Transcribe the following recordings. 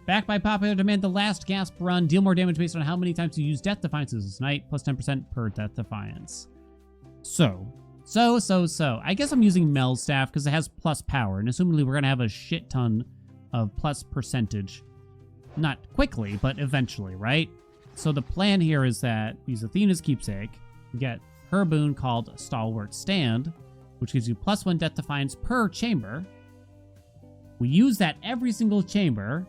Backed by popular demand, the last Gasp run. Deal more damage based on how many times you use Death Defiances this night, plus 10% per Death Defiance. So. I guess I'm using Mel's staff because it has plus power, and assumingly we're going to have a shit ton of plus percentage. Not quickly, but eventually, right? So the plan here is that we use Athena's keepsake, we get her boon called Stalwart Stand, which gives you plus 1 Death Defiance per chamber. We use that every single chamber,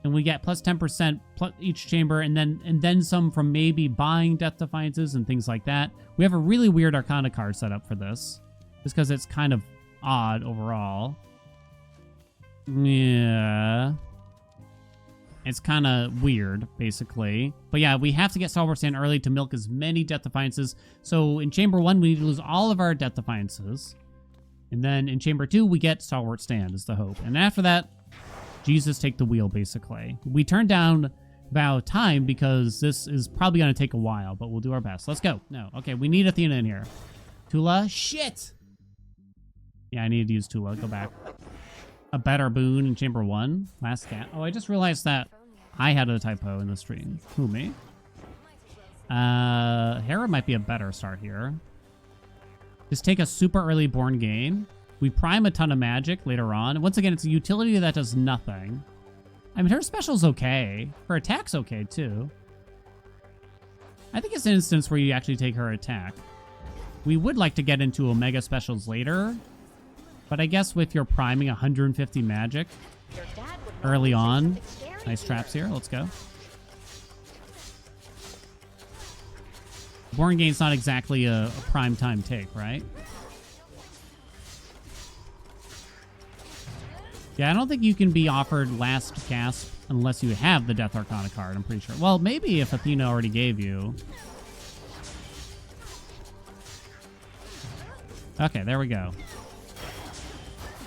and we get plus 10% plus each chamber, and then some from maybe buying Death Defiances and things like that. We have a really weird Arcana card set up for this, just because it's kind of odd overall. Yeah. It's kind of weird, basically. But yeah, we have to get Stalwart Stand early to milk as many Death Defiances. So in Chamber 1, we need to lose all of our Death Defiances. And then in Chamber 2, we get Stalwart Stand is the hope. And after that, Jesus take the wheel, basically. We turned down Vow Time because this is probably going to take a while, but we'll do our best. Let's go. No. Okay, we need Athena in here. Tula? Shit! Yeah, I needed to use Tula. Go back. A better boon in Chamber 1. Last cat. Oh, I just realized that I had a typo in the stream. Who, me? Hera might be a better start here. Just take a super early Born Gain. We prime a ton of magic later on. Once again, it's a utility that does nothing. I mean, her special's okay. Her attack's okay, too. I think it's an instance where you actually take her attack. We would like to get into Omega specials later. But I guess with your priming 150 magic early on. Nice traps here. Let's go. Born Gain's not exactly a prime time take, right? Yeah, I don't think you can be offered last Gasp unless you have the Death Arcana card, I'm pretty sure. Well, maybe if Athena already gave you. Okay, there we go.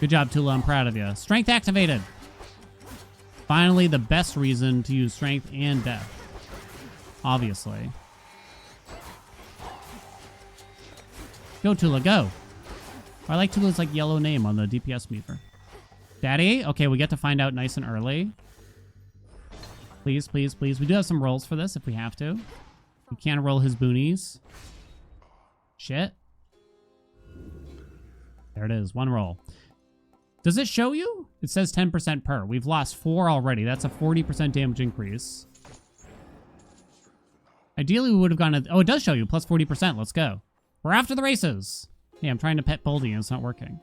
Good job, Tula. I'm proud of you. Strength activated. Finally, the best reason to use Strength and Death. Obviously. Go, Tula, go. I like Tula's like yellow name on the DPS meter. Daddy? Okay, we get to find out nice and early. Please, please, please. We do have some rolls for this if we have to. We can roll his boonies. Shit. There it is. One roll. Does it show you? It says 10% per. We've lost 4 already. That's a 40% damage increase. Ideally, we would have gone... Oh, it does show you. Plus 40%. Let's go. We're after the races. Hey, I'm trying to pet Boldy and it's not working.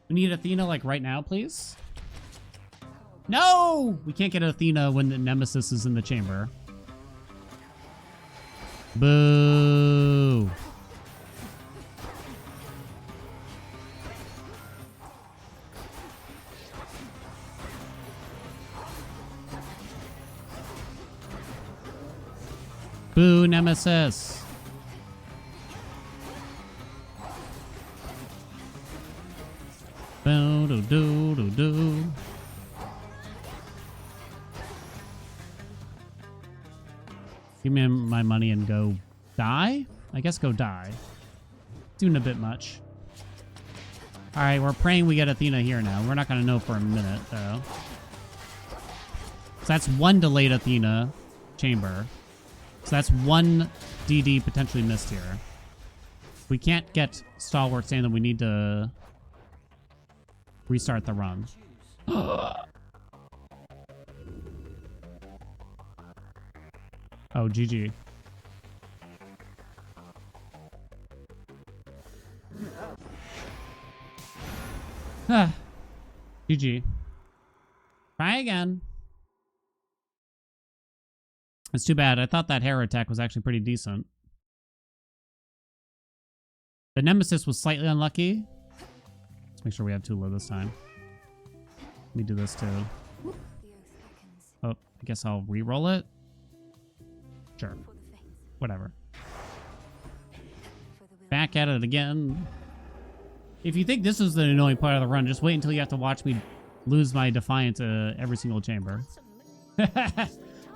We need Athena, like, right now, please. No! We can't get Athena when the Nemesis is in the chamber. Boo! Boo, Nemesis! Boo, do, do, do, do. Give me my money and go die? I guess go die. Doing a bit much. Alright, we're praying we get Athena here now. We're not going to know for a minute, though. So that's 1 delayed Athena chamber. So that's 1 DD potentially missed here. We can't get Stalwart saying that we need to restart the run. Oh, GG. GG. Try again. It's too bad. I thought that Hera attack was actually pretty decent. The Nemesis was slightly unlucky. Let's make sure we have Tula this time. Let me do this too. Oh, I guess I'll re-roll it. Sure. Whatever. Back at it again. If you think this is the annoying part of the run, just wait until you have to watch me lose my Defiant every single chamber.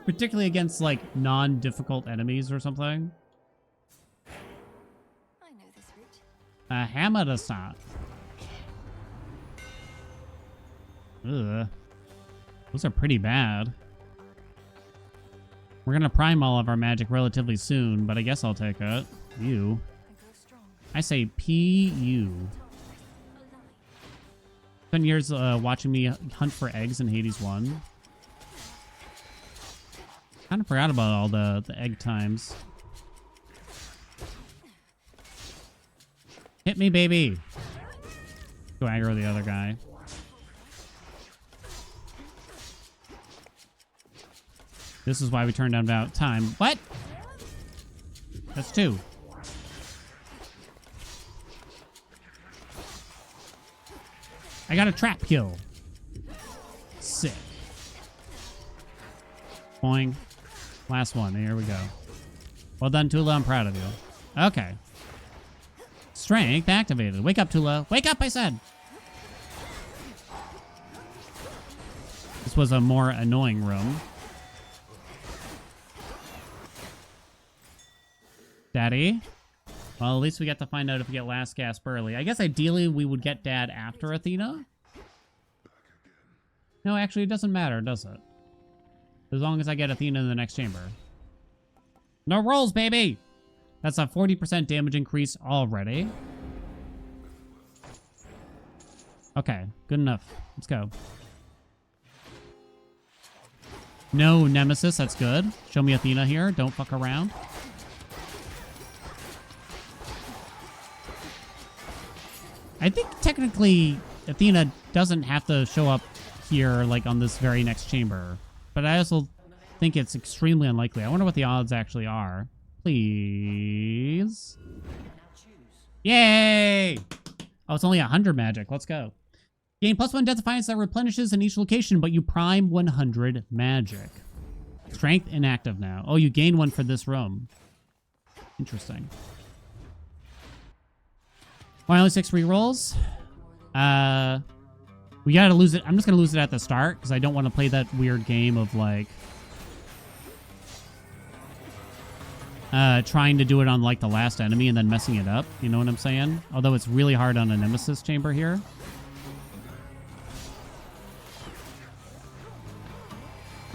Particularly against, like, non-difficult enemies or something. I know this route. Hamada-san. Ugh. Those are pretty bad. We're gonna prime all of our magic relatively soon, but I guess I'll take it. You. I say P-U. Spent years watching me hunt for eggs in Hades 1. Kind of forgot about all the egg times. Hit me, baby. Go aggro the other guy. This is why we turned down about time. What? That's 2. I got a trap kill. Sick. Boing. Last one. Here we go. Well done, Tula. I'm proud of you. Okay. Strength activated. Wake up, Tula. Wake up, I said. This was a more annoying room. Daddy. Well, at least we got to find out if we get last gasp early. I guess ideally we would get Dad after Athena. No, actually it doesn't matter, does it? As long as I get Athena in the next chamber. No rolls, baby! That's a 40% damage increase already. Okay, good enough. Let's go. No Nemesis, that's good. Show me Athena here. Don't fuck around. I think technically Athena doesn't have to show up here like on this very next chamber. But I also think it's extremely unlikely. I wonder what the odds actually are. Please. Yay! Oh, it's only 100 magic. Let's go. Gain +1 Death Defiance that replenishes in each location, but you prime 100 magic. Strength inactive now. Oh, you gain 1 for this room. Interesting. Why only 6 rerolls? We gotta lose it. I'm just gonna lose it at the start because I don't want to play that weird game of like trying to do it on like the last enemy and then messing it up. You know what I'm saying? Although it's really hard on a Nemesis chamber here.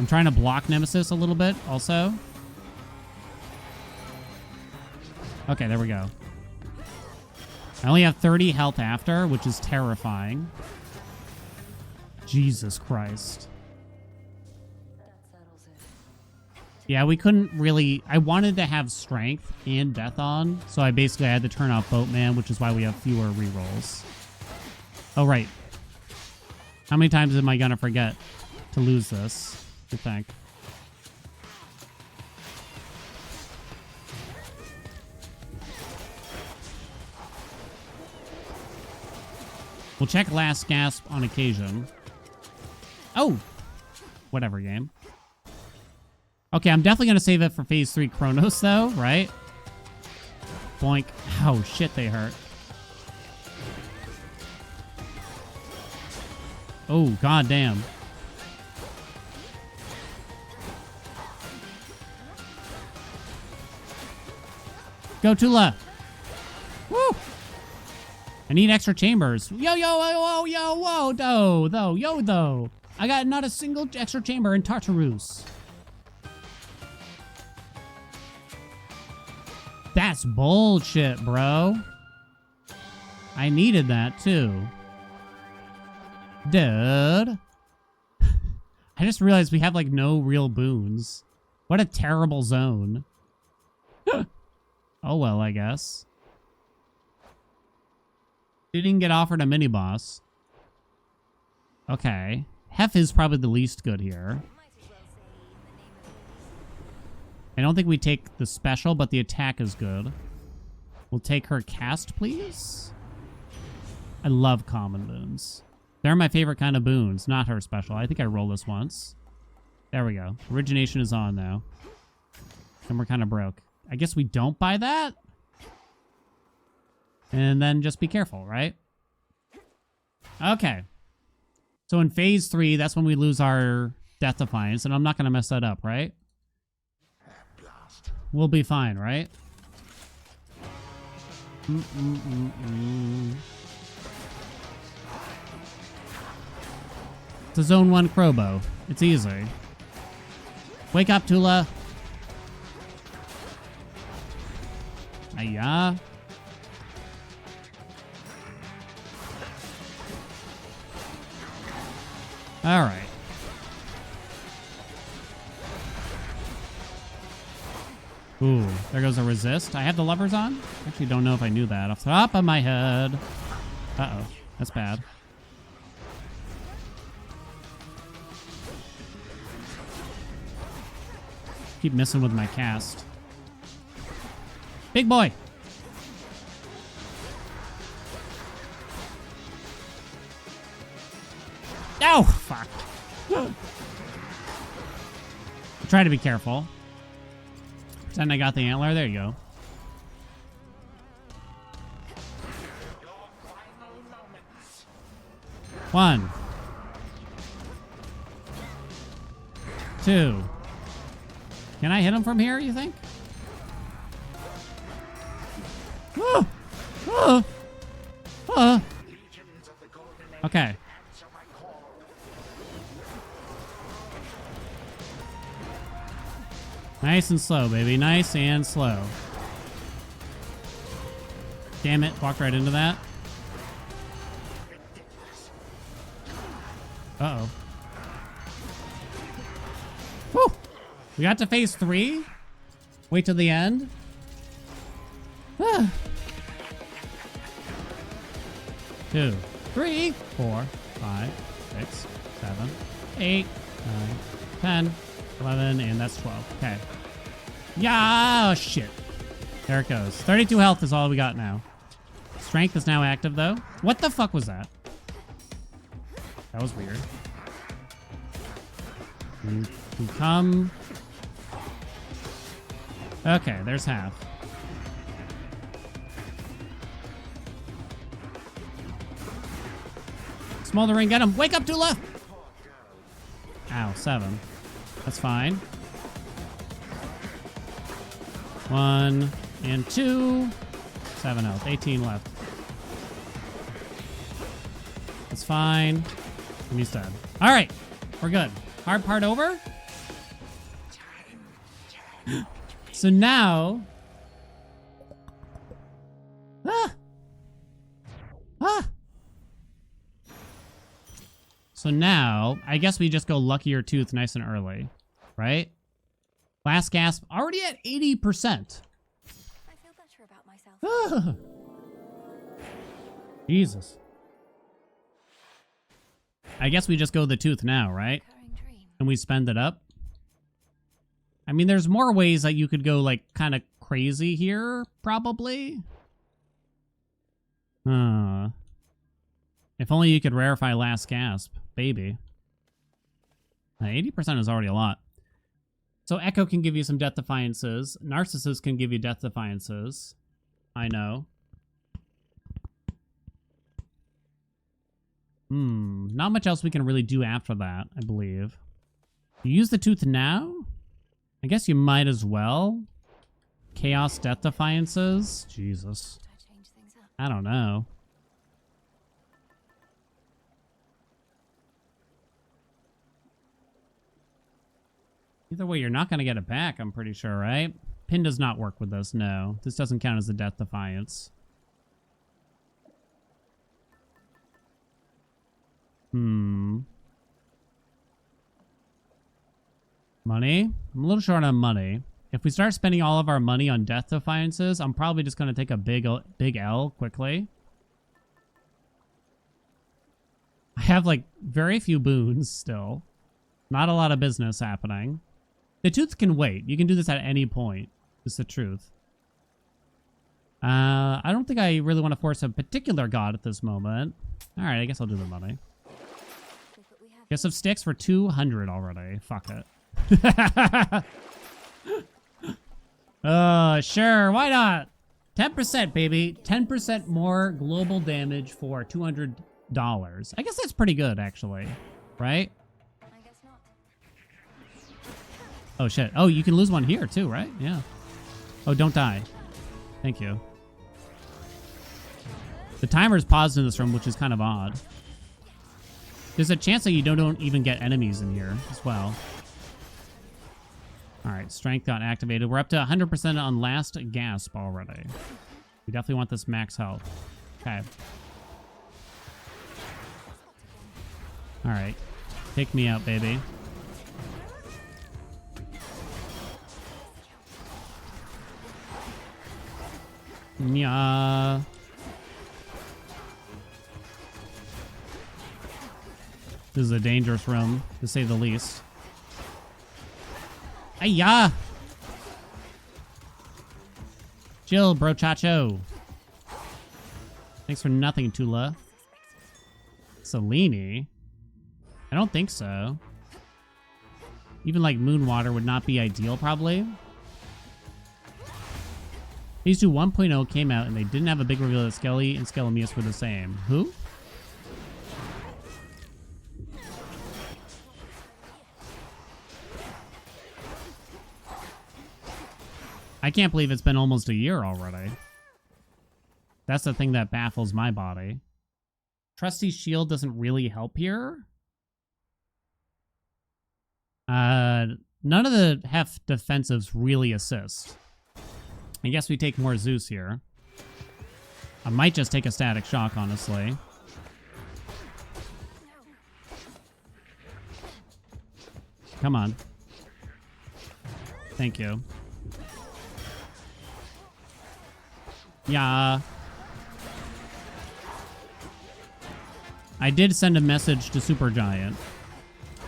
I'm trying to block Nemesis a little bit also. Okay, there we go. I only have 30 health after, which is terrifying. Jesus Christ. Yeah, we couldn't really... I wanted to have strength and death on, so I basically had to turn off Boatman, which is why we have fewer rerolls. Oh, right. How many times am I gonna forget to lose this, you think? We'll check last gasp on occasion. Oh! Whatever, game. Okay, I'm definitely going to save it for phase 3 Chronos, though, right? Boink. Oh, shit, they hurt. Oh, goddamn. Go, Tula! Woo! I need extra chambers. Yo, whoa, though. I got not a single extra chamber in Tartarus. That's bullshit, bro. I needed that, too. Dude. I just realized we have, like, no real boons. What a terrible zone. Oh, well, I guess. Didn't get offered a mini-boss. Okay. Hef is probably the least good here. I don't think we take the special, but the attack is good. We'll take her cast, please. I love common boons. They're my favorite kind of boons, not her special. I think I rolled this once. There we go. Origination is on now. And we're kind of broke. I guess we don't buy that? And then just be careful, right? Okay. So in phase 3, that's when we lose our Death Defiance, and I'm not going to mess that up, right? We'll be fine, right? It's a zone 1 crowbow. It's easy. Wake up, Tula. Ayah. All right. Ooh, there goes a resist. I have the levers on? Actually, don't know if I knew that off the top of my head. Uh-oh, that's bad. Keep missing with my cast. Big boy. Oh, fuck. Try to be careful. Pretend I got the antler. There you go. One. Two. Can I hit him from here, you think? Ah! Ah! Ah! Okay. Nice and slow, baby. Nice and slow. Damn it. Walked right into that. Uh-oh. Whew. We got to phase 3. Wait till the end. Ah. 2, 3, 4, 5, 6, 7, 8, 9, 10, 11, and that's 12. Okay. Yeah, oh, shit. There it goes. 32 health is all we got now. Strength is now active, though. What the fuck was that? That was weird. We come. Okay, there's half. Smoldering, get him. Wake up, Tula! Ow, 7. That's fine. 1 and 2. 7 health. 18 left. That's fine. And he's dead. All right. We're good. Hard part over? So now... So now, I guess we just go luckier tooth nice and early, right? Last gasp, already at 80%. I feel better about myself. Jesus. I guess we just go the tooth now, right? And we spend it up. I mean, there's more ways that you could go, like, kind of crazy here, probably. If only you could rarefy last gasp. Baby. 80% is already a lot. So Echo can give you some Death Defiances. Narcissus can give you Death Defiances. I know. Not much else we can really do after that, I believe. You use the tooth now? I guess you might as well. Chaos Death Defiances? Jesus. I don't know. Either way, you're not going to get it back, I'm pretty sure, right? Pin does not work with this, no. This doesn't count as a Death Defiance. Money? I'm a little short on money. If we start spending all of our money on Death Defiances, I'm probably just going to take a big L quickly. I have, like, very few boons still. Not a lot of business happening. The tooth can wait. You can do this at any point. It's the truth. I don't think I really want to force a particular god at this moment. All right, I guess I'll do the money. Guess of sticks for 200 already. Fuck it. Sure, why not? 10%, baby. 10% more global damage for $200. I guess that's pretty good, actually. Right? Oh, shit. Oh, you can lose one here, too, right? Yeah. Oh, don't die. Thank you. The timer's paused in this room, which is kind of odd. There's a chance that you don't even get enemies in here as well. All right, strength got activated. We're up to 100% on last gasp already. We definitely want this max health. Okay. All right. Take me out, baby. Yeah. This is a dangerous room, to say the least. Ayah! Chill, brochacho. Thanks for nothing, Tula. Selene? I don't think so. Even like Moonwater would not be ideal, probably. Phase 2 1.0 came out and they didn't have a big reveal that Skelly and Skelemius were the same. Who? I can't believe it's been almost a year already. That's the thing that baffles my body. Trusty Shield doesn't really help here. None of the heft defensives really assist. I guess we take more Zeus here. I might just take a static shock, honestly. Come on. Thank you. Yeah. I did send a message to Supergiant,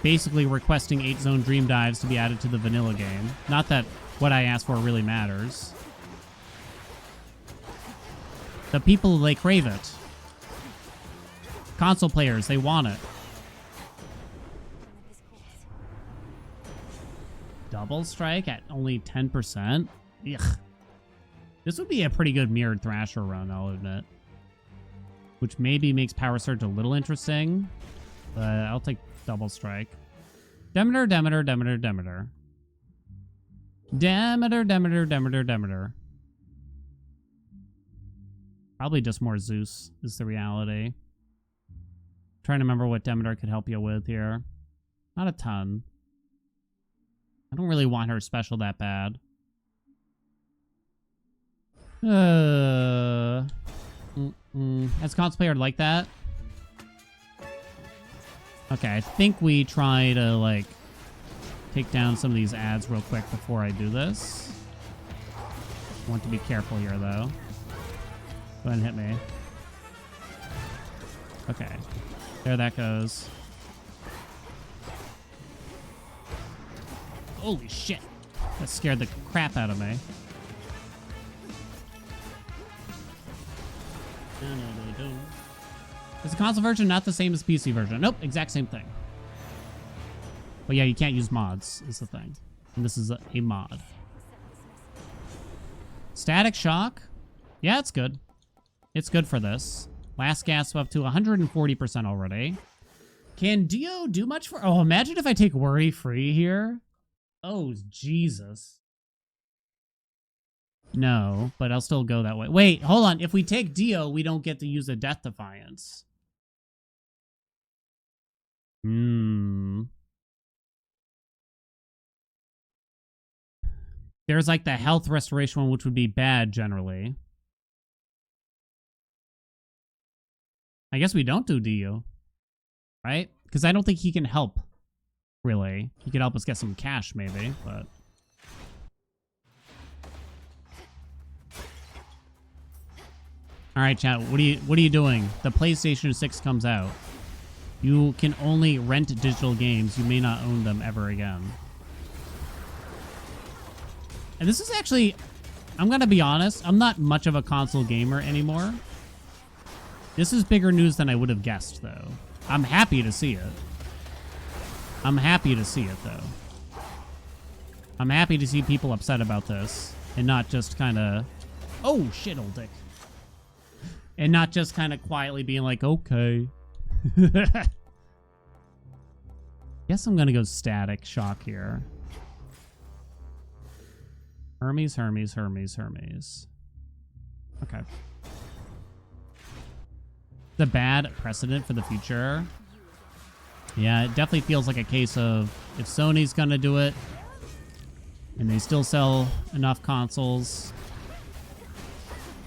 basically requesting 8-zone dream dives to be added to the vanilla game. Not that what I asked for really matters. The people, they crave it. Console players, they want it. Double strike at only 10%? Ugh. This would be a pretty good mirrored Thrasher run, I'll admit. Which maybe makes Power Surge a little interesting. But I'll take double strike. Demeter, Demeter, Demeter, Demeter. Demeter, Demeter, Demeter, Demeter. Probably just more Zeus is the reality. Trying to remember what Demeter could help you with here. Not a ton. I don't really want her special that bad. As a console player like that. Okay, I think we try to like take down some of these ads real quick before I do this. I want to be careful here though. Go ahead and hit me. Okay. There that goes. Holy shit. That scared the crap out of me. Is the console version not the same as the PC version? Nope, exact same thing. But yeah, you can't use mods, is the thing. And this is a mod. Static Shock? Yeah, it's good. It's good for this. Last gasp up to 140% already. Can Dio do much for... Oh, imagine if I take Worry Free here. Oh, Jesus. No, but I'll still go that way. Wait, hold on. If we take Dio, we don't get to use a Death Defiance. There's like the health restoration one, which would be bad generally. I guess we don't do Dio. Right? Because I don't think he can help, really. He could help us get some cash, maybe, but... All right, chat. What are you doing? The PlayStation 6 comes out. You can only rent digital games. You may not own them ever again. And this is actually, I'm gonna be honest, I'm not much of a console gamer anymore. This is bigger news than I would have guessed, though. I'm happy to see it. I'm happy to see it, though. I'm happy to see people upset about this and not just kind of, oh shit, old dick. And not just kind of quietly being like, okay. Guess I'm going to go Static Shock here. Hermes, Hermes, Hermes, Hermes. Okay. The bad precedent for the future. Yeah, it definitely feels like a case of if Sony's gonna do it and they still sell enough consoles,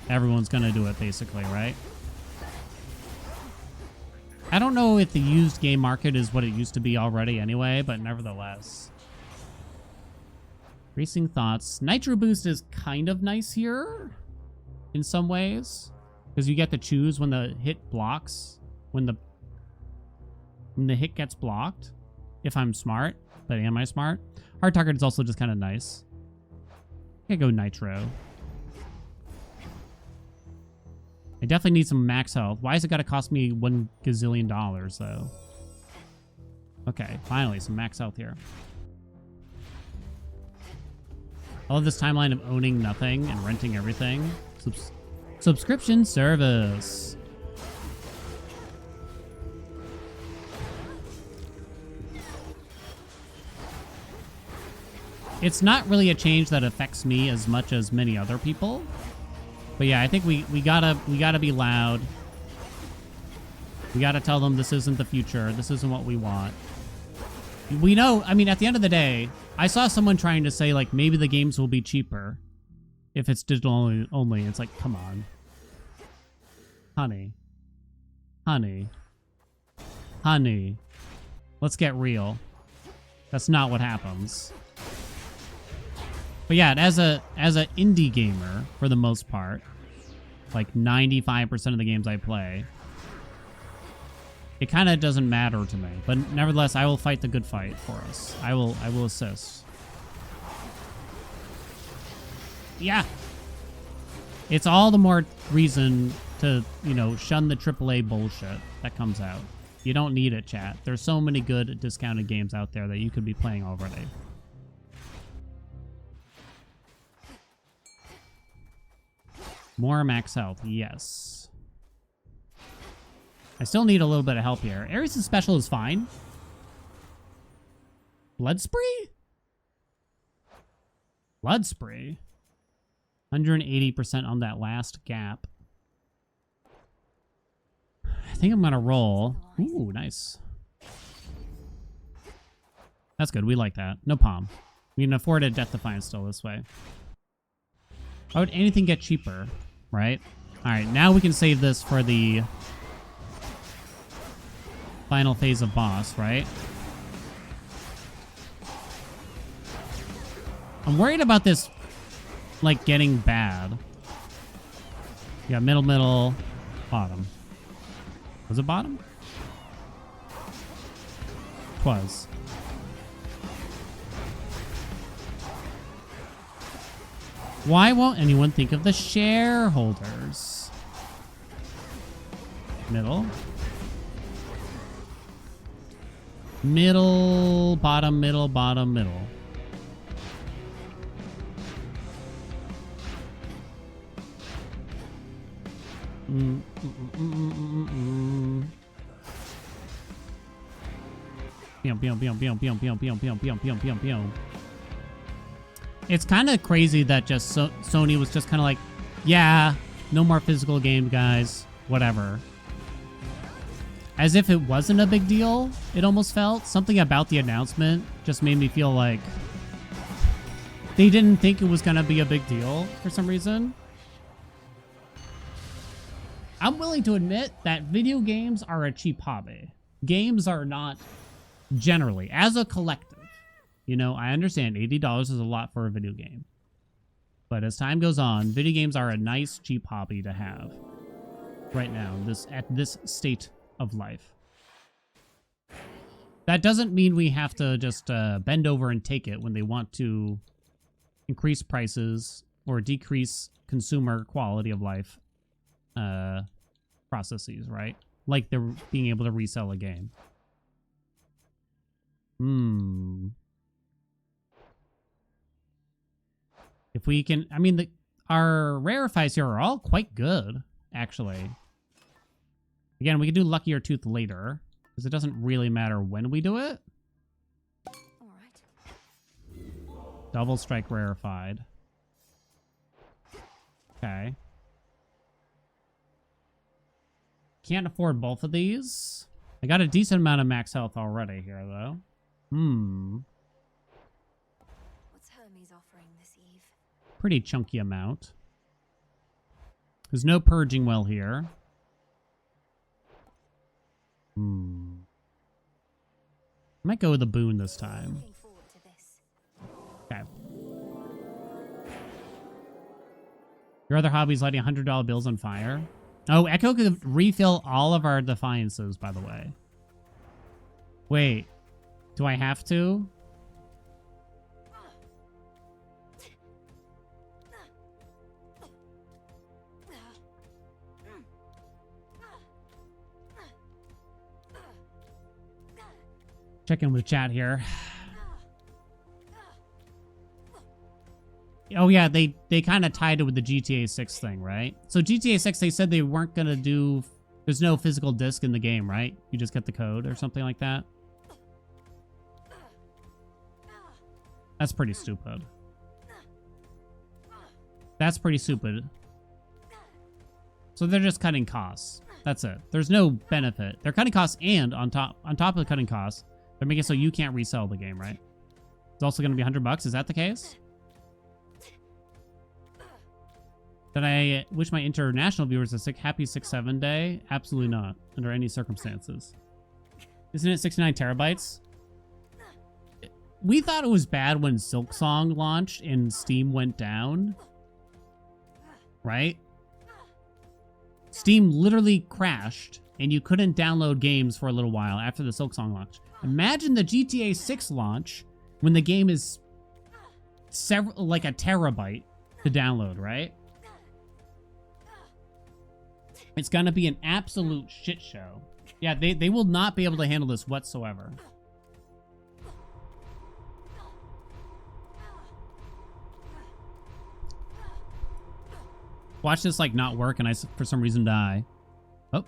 everyone's gonna do it basically, right? I don't know if the used game market is what it used to be already anyway, but nevertheless. Racing thoughts. Nitro Boost is kind of nice here in some ways because you get to choose when the hit blocks, when the hit gets blocked, if I'm smart. But am I smart? Hard target is also just kind of nice. I go Nitro. I definitely need some max health. Why has it got to cost me $1 gazillion, though? Okay, finally, some max health here. I love this timeline of owning nothing and renting everything. Subscription service. It's not really a change that affects me as much as many other people. But yeah, I think we gotta be loud. We gotta tell them this isn't the future. This isn't what we want. We know, I mean, at the end of the day, I saw someone trying to say, like, maybe the games will be cheaper if it's digital only. It's like, come on. Honey. Honey. Honey. Let's get real. That's not what happens. But yeah, as a indie gamer, for the most part, like 95% of the games I play, it kind of doesn't matter to me. But nevertheless, I will fight the good fight for us. I will assist. Yeah. It's all the more reason to, you know, shun the AAA bullshit that comes out. You don't need it, chat. There's so many good discounted games out there that you could be playing already. More max health, yes. I still need a little bit of help here. Ares' special is fine. Blood Spree? Blood Spree? 180% on that last gap. I think I'm gonna roll. Ooh, nice. That's good. We like that. No palm. We can afford a Death Defiance still this way. Why would anything get cheaper, right? All right, now we can save this for the final phase of boss, right? I'm worried about this, like, getting bad. Yeah, middle, bottom. Was it bottom? Twas. Why won't anyone think of the shareholders? Middle. Middle, bottom, middle, bottom, middle. It's kind of crazy that just Sony was just kind of like, yeah, no more physical game, guys, whatever. As if it wasn't a big deal, it almost felt. Something about the announcement just made me feel like they didn't think it was going to be a big deal for some reason. I'm willing to admit that video games are a cheap hobby. Games are not generally, as a collective. You know, I understand $80 is a lot for a video game. But as time goes on, video games are a nice, cheap hobby to have. Right now, at this state of life. That doesn't mean we have to just bend over and take it when they want to increase prices or decrease consumer quality of life processes, right? Like they're being able to resell a game. If we can, I mean, our rarifies here are all quite good, actually. Again, we can do Luckier Tooth later, because it doesn't really matter when we do it. All right. Double Strike rarefied. Okay. Can't afford both of these. I got a decent amount of max health already here, though. What's Hermes offering this eve? Pretty chunky amount. There's no purging well here. I might go with a boon this time. Looking forward to this. Okay. Your other hobby is lighting $100 bills on fire. Oh, Echo could refill all of our defiances, by the way. Wait. Do I have to? Check in with chat here. Oh yeah, they kind of tied it with the GTA 6 thing, right? So GTA 6, they said they weren't going to do... There's no physical disc in the game, right? You just get the code or something like that. That's pretty stupid. That's pretty stupid. So they're just cutting costs. That's it. There's no benefit. They're cutting costs, and on top of the cutting costs, they're making it so you can't resell the game, right? It's also going to be $100. Is that the case? Did I wish my international viewers a happy 6/7 day? Absolutely not, under any circumstances. Isn't it 69 terabytes? We thought it was bad when Silksong launched and Steam went down. Right? Steam literally crashed and you couldn't download games for a little while after the Silksong launch. Imagine the GTA 6 launch when the game is like a terabyte to download, right? It's gonna be an absolute shit show. Yeah, they will not be able to handle this whatsoever. Watch this like not work and I for some reason die. Oh.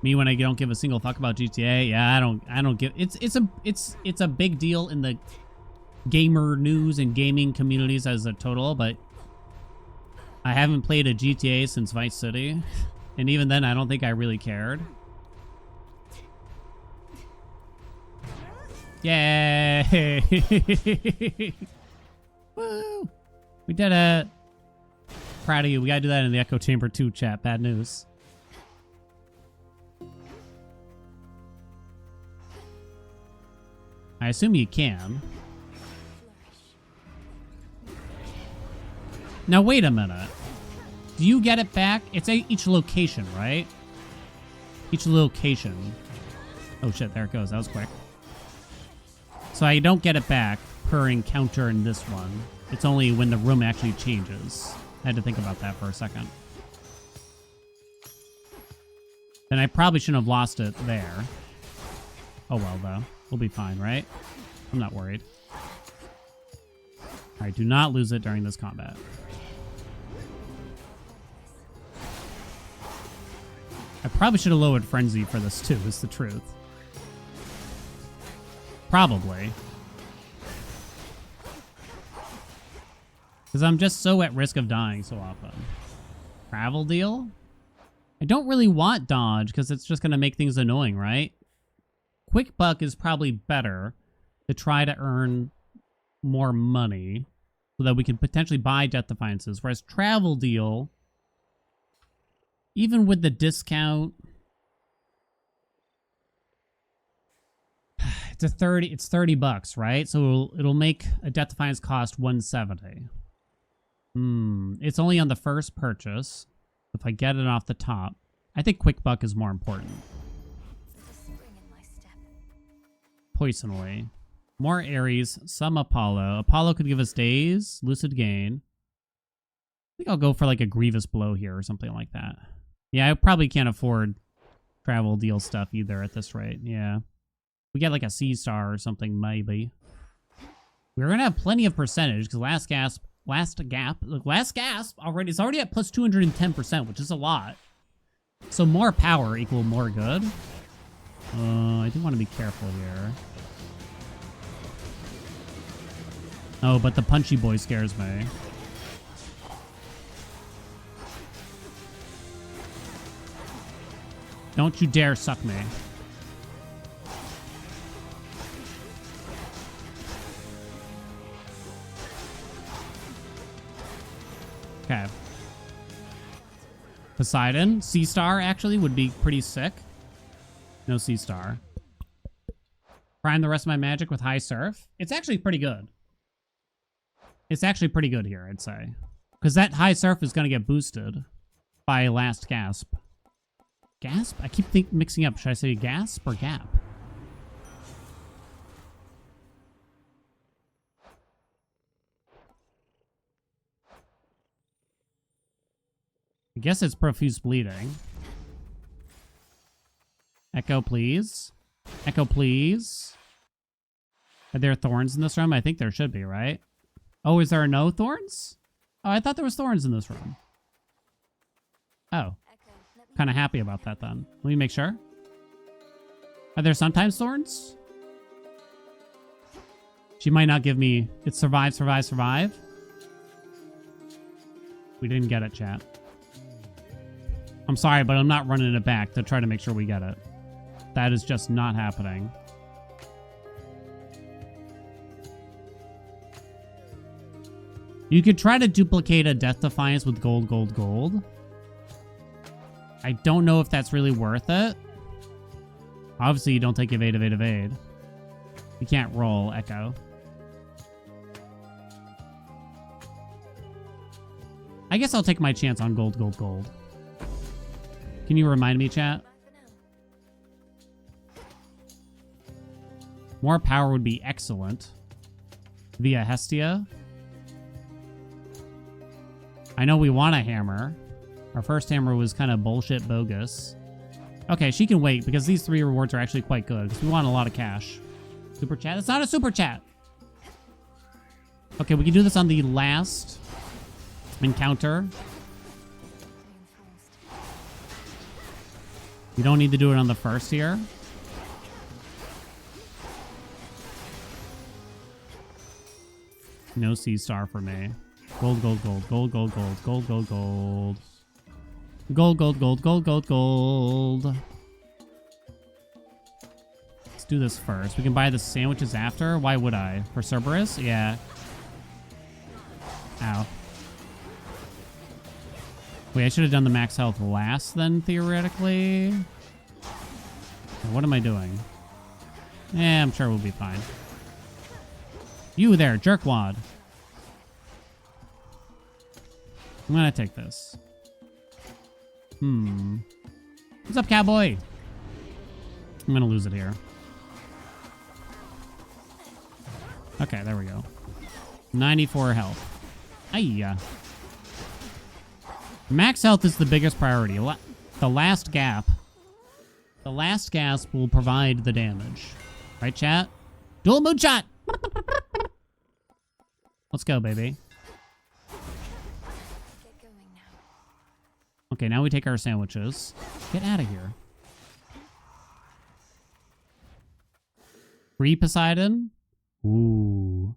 Me when I don't give a single fuck about GTA. Yeah, I don't give it's a big deal in the gamer news and gaming communities as a total, but I haven't played a GTA since Vice City, and even then I don't think I really cared. Yay! Woo! We did it! Proud of you. We gotta do that in the Echo Chamber 2 chat. Bad news. I assume you can. Now, wait a minute. Do you get it back? It's each location, right? Each location. Oh, shit. There it goes. That was quick. So I don't get it back per encounter in this one. It's only when the room actually changes. I had to think about that for a second. Then I probably shouldn't have lost it there. Oh, well, though. We'll be fine, right? I'm not worried. All right, do not lose it during this combat. I probably should have lowered Frenzy for this too, is the truth. Probably. Because I'm just so at risk of dying so often. Travel deal? I don't really want dodge because it's just going to make things annoying, right? Quick buck is probably better to try to earn more money so that we can potentially buy Death Defiances. Whereas travel deal, even with the discount, it's $30, right? So it'll make a Death Defiance cost $170. It's only on the first purchase. If I get it off the top, I think Quick Buck is more important. Poisonally. More Ares, some Apollo. Apollo could give us days, Lucid Gain. I think I'll go for like a Grievous Blow here or something like that. Yeah, I probably can't afford travel deal stuff either at this rate. Yeah. We get like a C-Star or something, maybe. We're going to have plenty of percentage because Last Gasp already, it's already at plus 210%, which is a lot. So more power equal more good. I do want to be careful here. Oh, but the punchy boy scares me. Don't you dare suck me. Okay. Poseidon. Sea Star, actually, would be pretty sick. No Sea Star. Prime the rest of my magic with High Surf. It's actually pretty good. It's actually pretty good here, I'd say. Because that High Surf is going to get boosted by Last Gasp. Gasp? I keep mixing up. Should I say Gasp or Gap? I guess it's Profuse Bleeding. Echo, please. Echo, please. Are there thorns in this room? I think there should be, right? Oh, is there no thorns? Oh, I thought there was thorns in this room. Oh. Kind of happy about that then. Let me make sure. Are there sometimes thorns? She might not give me... It's survive, survive, survive. We didn't get it, chat. I'm sorry, but I'm not running it back to try to make sure we get it. That is just not happening. You could try to duplicate a Death Defiance with gold, gold, gold. I don't know if that's really worth it. Obviously, you don't take evade, evade, evade. You can't roll Echo. I guess I'll take my chance on gold, gold, gold. Can you remind me, chat? More power would be excellent. Via Hestia. I know we want a hammer. Our first hammer was kind of bullshit bogus. Okay, she can wait because these 3 rewards are actually quite good because we want a lot of cash. Super chat? It's not a super chat. Okay, we can do this on the last encounter. You don't need to do it on the first here. No Sea Star for me. Gold, gold, gold, gold, gold, gold, gold, gold, gold. Gold, gold, gold, gold, gold, gold. Let's do this first. We can buy the sandwiches after. Why would I? For Cerberus? Yeah. Ow. Wait, I should have done the max health last then, theoretically. What am I doing? I'm sure we'll be fine. You there, jerkwad. I'm gonna take this. What's up, cowboy? I'm gonna lose it here. Okay, there we go. 94 health. Ayya. Max health is the biggest priority. The last gap. The last gasp will provide the damage. Right, chat? Dual moonshot! Let's go, baby. Okay, now we take our sandwiches. Get out of here. Free Poseidon? Ooh.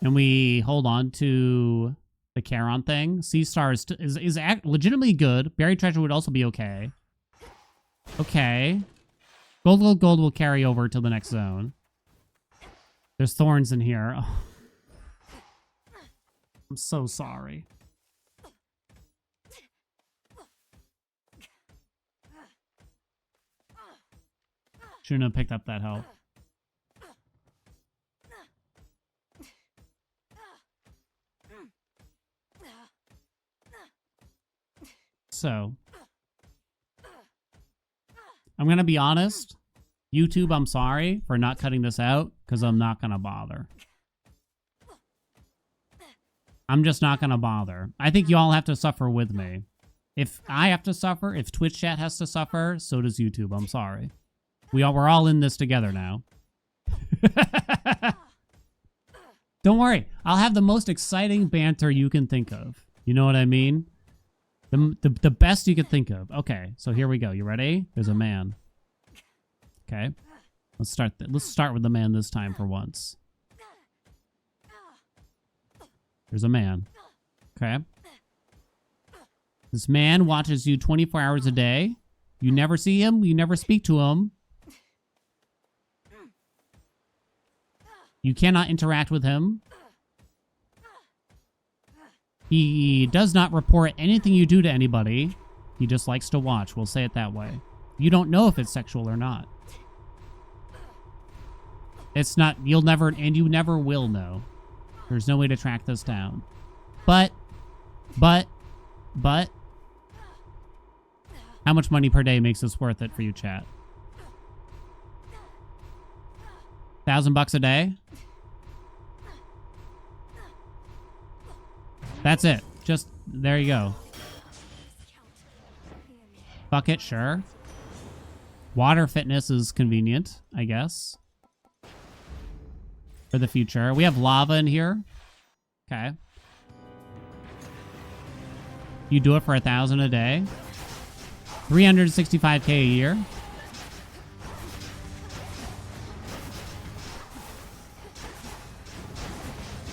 And we hold on to the Charon thing. Sea Star is legitimately good. Buried Treasure would also be okay. Okay. Gold, gold, gold will carry over to the next zone. There's thorns in here. Oh. I'm so sorry. Shouldn't have picked up that health. So, I'm going to be honest. YouTube, I'm sorry for not cutting this out because I'm not going to bother. I'm just not going to bother. I think you all have to suffer with me. If I have to suffer, if Twitch chat has to suffer, so does YouTube. I'm sorry. We're all in this together now. Don't worry. I'll have the most exciting banter you can think of. You know what I mean? The best you could think of. Okay, so here we go. You ready? There's a man. Okay. Let's start with the man this time for once. There's a man. Okay. This man watches you 24 hours a day. You never see him. You never speak to him. You cannot interact with him. He does not report anything you do to anybody. He just likes to watch. We'll say it that way. You don't know if it's sexual or not. It's not, you'll never, and you never will know. There's no way to track this down. But, how much money per day makes this worth it for you, chat? $1,000 a day? That's it. Just, there you go. Fuck it, sure. Water fitness is convenient, I guess. For the future. We have lava in here. Okay. You do it for 1,000 a day. 365K a year.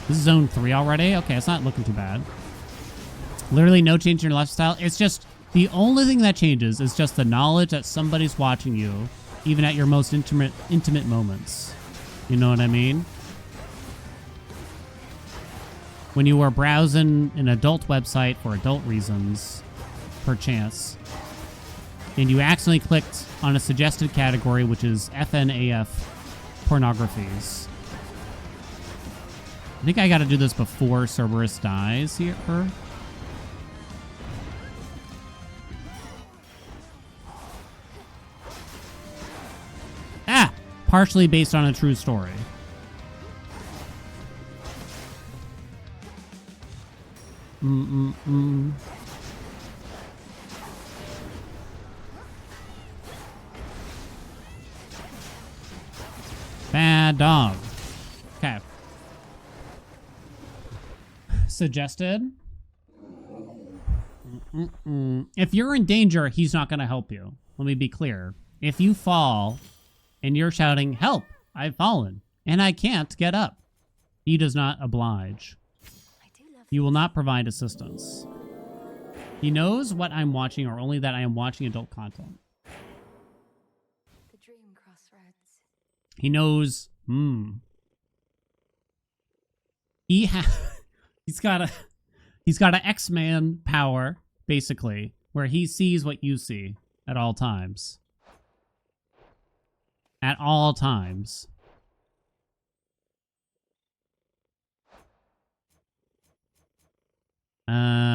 This is zone 3 already? Okay, it's not looking too bad. Literally no change in your lifestyle. It's just, the only thing that changes is just the knowledge that somebody's watching you, even at your most intimate moments. You know what I mean? When you were browsing an adult website for adult reasons, perchance, and you accidentally clicked on a suggested category, which is FNAF pornographies. I think I got to do this before Cerberus dies here. Ah! Partially based on a true story. Bad dog. Okay. Suggested. If you're in danger, he's not going to help you. Let me be clear. If you fall and you're shouting, "Help! I've fallen and I can't get up," he does not oblige. He will not provide assistance. He knows what I'm watching, or only that I am watching adult content. The dream crossroads. He knows. He's got an X-Man power, basically, where he sees what you see at all times. At all times.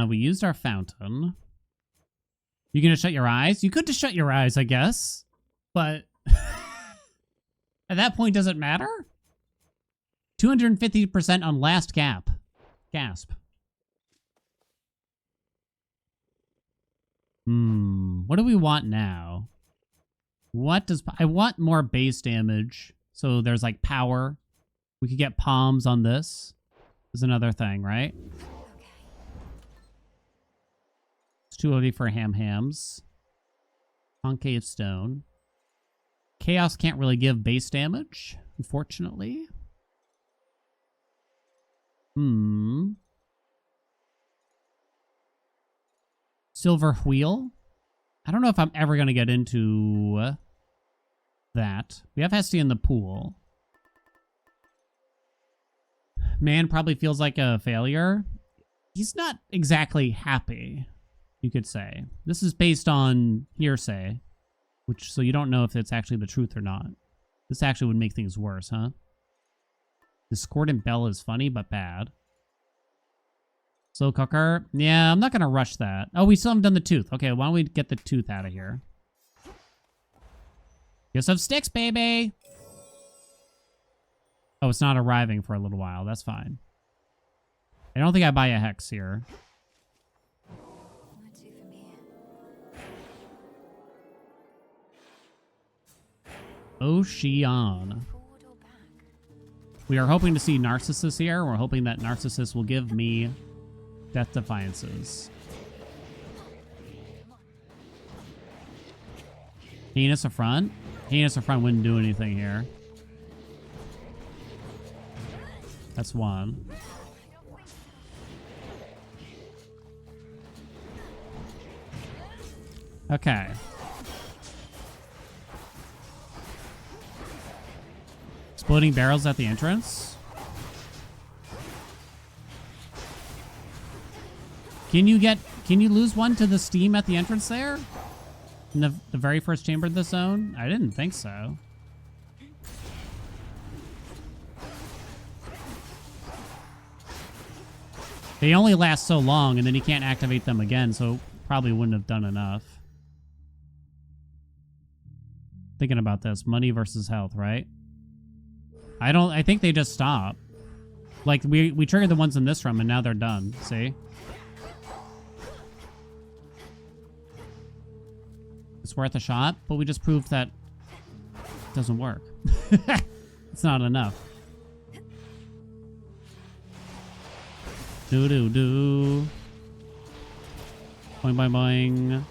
We used our fountain. You gonna shut your eyes? You could just shut your eyes, I guess. But at that point, does it matter? 250% on last Gasp. What do we want now? What does... I want more base damage. So there's like power. We could get palms on this. Is another thing, right? It's too heavy for hams. Concave stone. Chaos can't really give base damage, unfortunately. Silver wheel. I don't know if I'm ever going to get into that. We have Hestia in the pool. Man probably feels like a failure. He's not exactly happy, you could say. This is based on hearsay, which, so you don't know if it's actually the truth or not. This actually would make things worse, huh? Discordant bell is funny, but bad. Slow cooker. Yeah, I'm not going to rush that. Oh, we still haven't done the tooth. Okay, why don't we get the tooth out of here? Get some sticks, baby! Oh, it's not arriving for a little while. That's fine. I don't think I buy a hex here. Ocean. We are hoping to see Narcissus here. We're hoping that Narcissus will give me Death Defiances. Heinous Affront? Heinous Affront wouldn't do anything here. That's one. Okay. Exploding barrels at the entrance. Can you lose one to the steam at the entrance there? In the very first chamber of the zone? I didn't think so. They only last so long, and then you can't activate them again, so probably wouldn't have done enough. Thinking about this, money versus health, right? I think they just stop. Like, we triggered the ones in this room, and now they're done, see? It's worth a shot, but we just proved that it doesn't work. It's not enough. Do. Boing, boing, boing.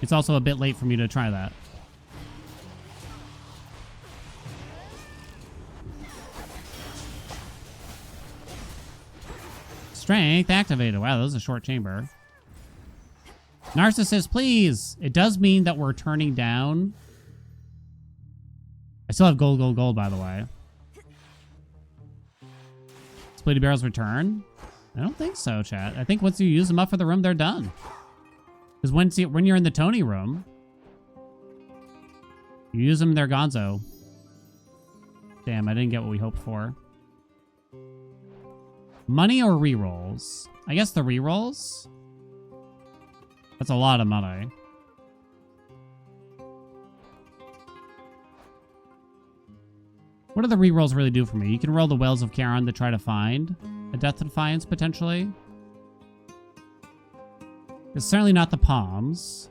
It's also a bit late for me to try that. Strength activated. Wow, that was a short chamber. Narcissist, please. It does mean that we're turning down. I still have gold, by the way. Splitty barrels return? I don't think so, chat. I think once you use them up for the room, they're done. Because when you're in the Tony room, you use them, they're gonzo. Damn, I didn't get what we hoped for. Money or rerolls? I guess the rerolls? That's a lot of money. What do the rerolls really do for me? You can roll the Wells of Charon to try to find a Death Defiance, potentially. It's certainly not the palms.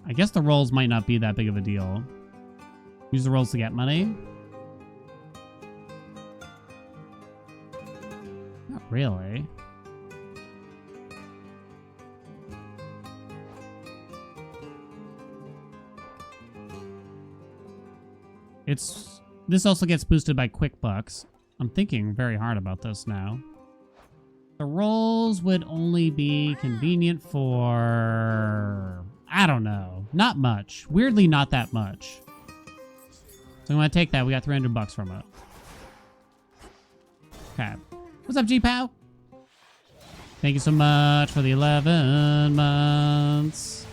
I guess the rolls might not be that big of a deal. Use the rolls to get money? Not really. This also gets boosted by quick bucks. I'm thinking very hard about this now. The rolls would only be convenient for, I don't know, not much. Weirdly, not that much. So I'm gonna take that. We got 300 bucks from it. Okay. What's up, G-Pow? Thank you so much for the 11 months.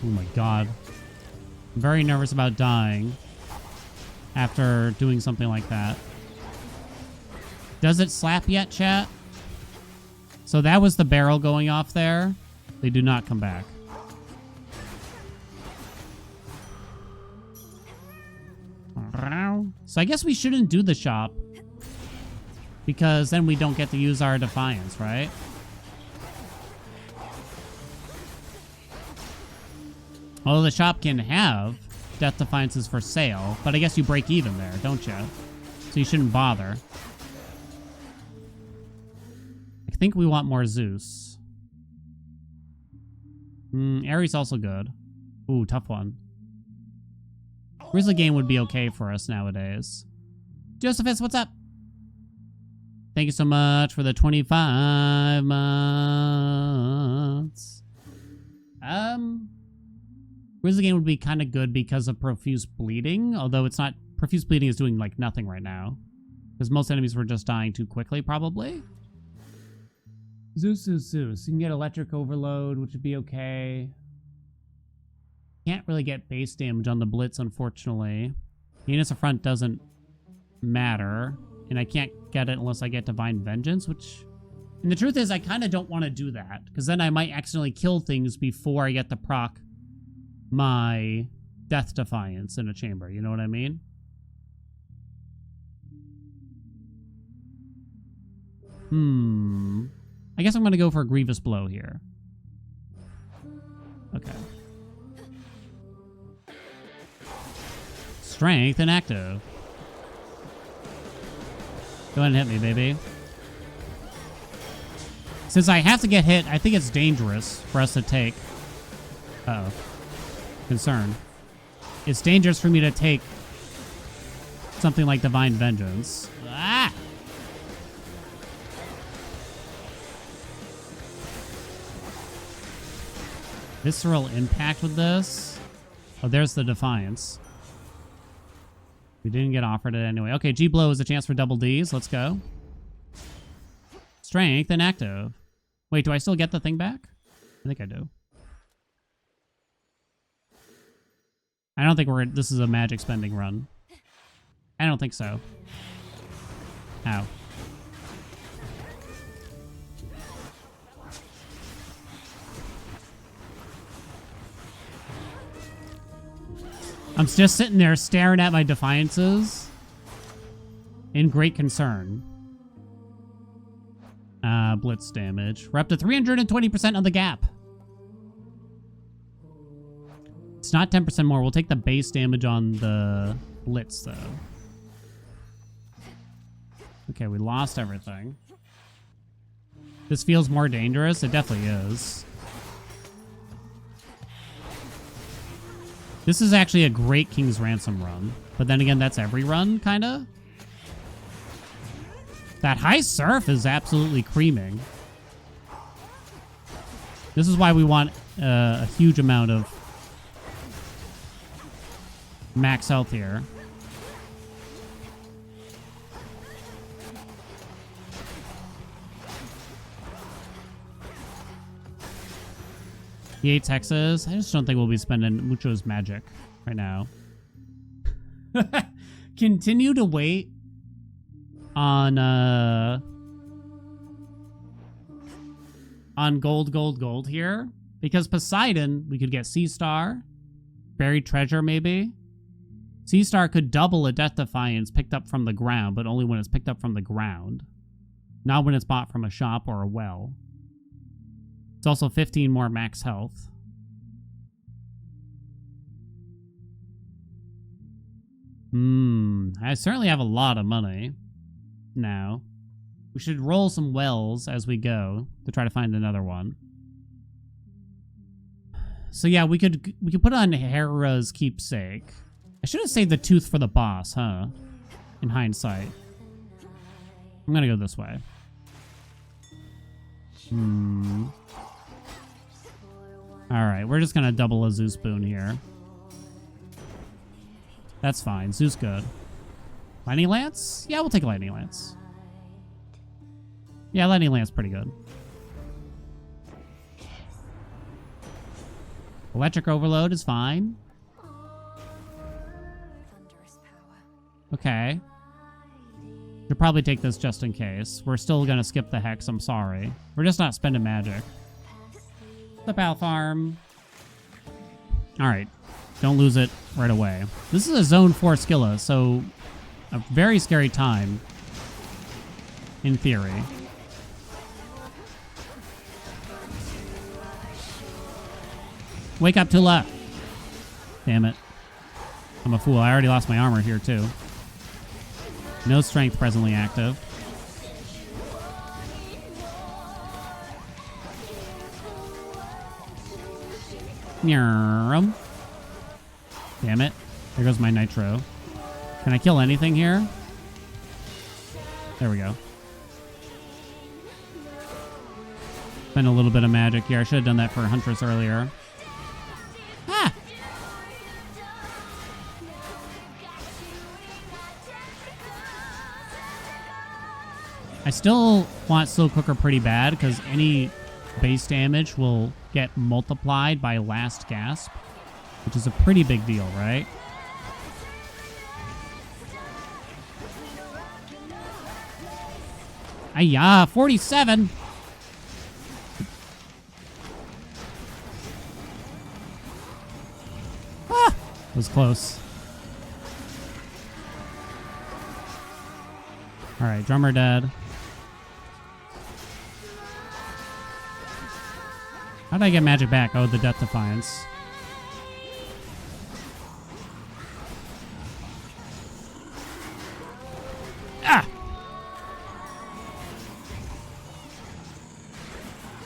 Oh my god. I'm very nervous about dying after doing something like that. Does it slap yet, chat? So that was the barrel going off there. They do not come back. So I guess we shouldn't do the shop, because then we don't get to use our Defiance, right? Although the shop can have Death Defiances for sale, but I guess you break even there, don't you? So you shouldn't bother. I think we want more Zeus. Ares also good. Ooh, tough one. Grizzly Game would be okay for us nowadays. Josephus, what's up? Thank you so much for the 25 months. Grizzly Game would be kind of good because of Profuse Bleeding, although it's not... Profuse Bleeding is doing, like, nothing right now. Because most enemies were just dying too quickly, probably. Zeus. You can get Electric Overload, which would be okay. Can't really get base damage on the Blitz, unfortunately. Venus Affront doesn't matter. And I can't get it unless I get Divine Vengeance, which... And the truth is, I kind of don't want to do that. Because then I might accidentally kill things before I get to proc my Death Defiance in a chamber. You know what I mean? I guess I'm going to go for a Grievous Blow here. Okay. Strength inactive. Go ahead and hit me, baby. Since I have to get hit, I think it's dangerous for us to take... Uh-oh. Concern. It's dangerous for me to take something like Divine Vengeance. Ah! Visceral impact with this. Oh, there's the Defiance. We didn't get offered it anyway. Okay, G-Blow is a chance for double Ds. Let's go. Strength inactive. Wait, do I still get the thing back? I think I do. I don't think this is a magic spending run. I don't think so. Ow. I'm just sitting there staring at my Defiances in great concern. Blitz damage. We're up to 320% on the gap. It's not 10% more. We'll take the base damage on the Blitz, though. Okay, we lost everything. This feels more dangerous. It definitely is. This is actually a great King's Ransom run. But then again, that's every run, kind of. That high surf is absolutely creaming. This is why we want a huge amount of max health here. The 8 hexes. I just don't think we'll be spending Mucho's magic right now. Continue to wait on gold here. Because Poseidon, we could get Sea Star. Buried Treasure, maybe. Sea Star could double a Death Defiance picked up from the ground, but only when it's picked up from the ground. Not when it's bought from a shop or a well. It's also 15 more max health. I certainly have a lot of money now. We should roll some wells as we go to try to find another one. So yeah, we could put on Hera's keepsake. I should have saved the tooth for the boss, huh? In hindsight. I'm gonna go this way. Alright, we're just gonna double a Zeus boon here. That's fine. Zeus good. Lightning Lance? Yeah, we'll take Lightning Lance. Yeah, Lightning Lance pretty good. Electric Overload is fine. Okay. Should probably take this just in case. We're still gonna skip the Hex, I'm sorry. We're just not spending magic. The Pal Farm. Alright. Don't lose it right away. This is a Zone 4 Skilla, so a very scary time. In theory. Wake up, Tula! Damn it. I'm a fool. I already lost my armor here, too. No strength presently active. Damn it. There goes my nitro. Can I kill anything here? There we go. Spend a little bit of magic here. I should have done that for Huntress earlier. Ah! I still want Slow Cooker pretty bad because any base damage will get multiplied by last gasp, which is a pretty big deal, right? Ayah, 47! Ah! It was close. Alright, drummer dead. How did I get magic back? Oh, the Death Defiance. Ah!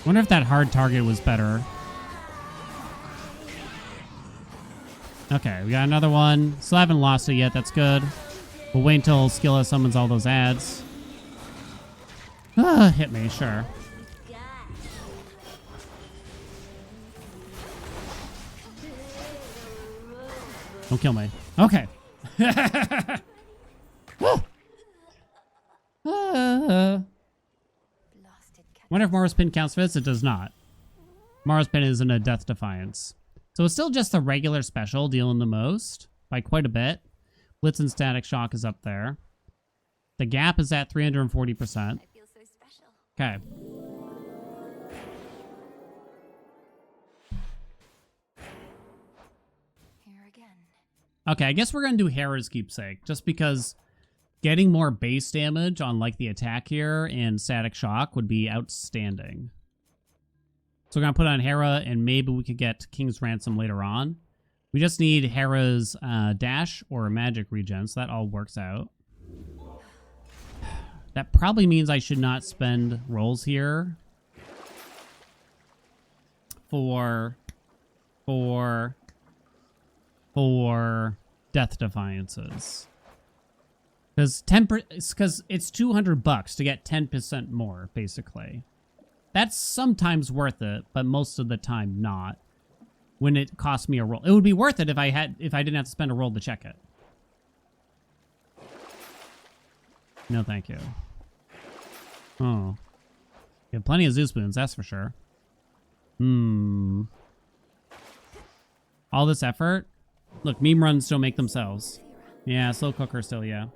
Wonder if that hard target was better. Okay, we got another one. Still haven't lost it yet. That's good. We'll wait until Skilla summons all those ads. Ah, hit me, sure. Don't kill me. Okay. Wonder if Mara's Pin counts for this. It does not. Mara's Pin isn't a Death Defiance. So it's still just the regular special dealing the most by quite a bit. Blitz and Static Shock is up there. The gap is at 340%. I feel so special. Okay. Here again. Okay, I guess we're going to do Hera's Keepsake, just because getting more base damage on like the attack here and Static Shock would be outstanding. So we're going to put on Hera, and maybe we could get King's Ransom later on. We just need Hera's dash or magic regen, so that all works out. That probably means I should not spend rolls here for Death Defiances. Because it's $200 to get 10% more, basically. That's sometimes worth it, but most of the time not. When it costs me a roll, it would be worth it if I didn't have to spend a roll to check it. No, thank you. Oh, you have plenty of Zeus spoons, that's for sure. All this effort. Look, meme runs don't make themselves. Yeah, slow cooker still, yeah.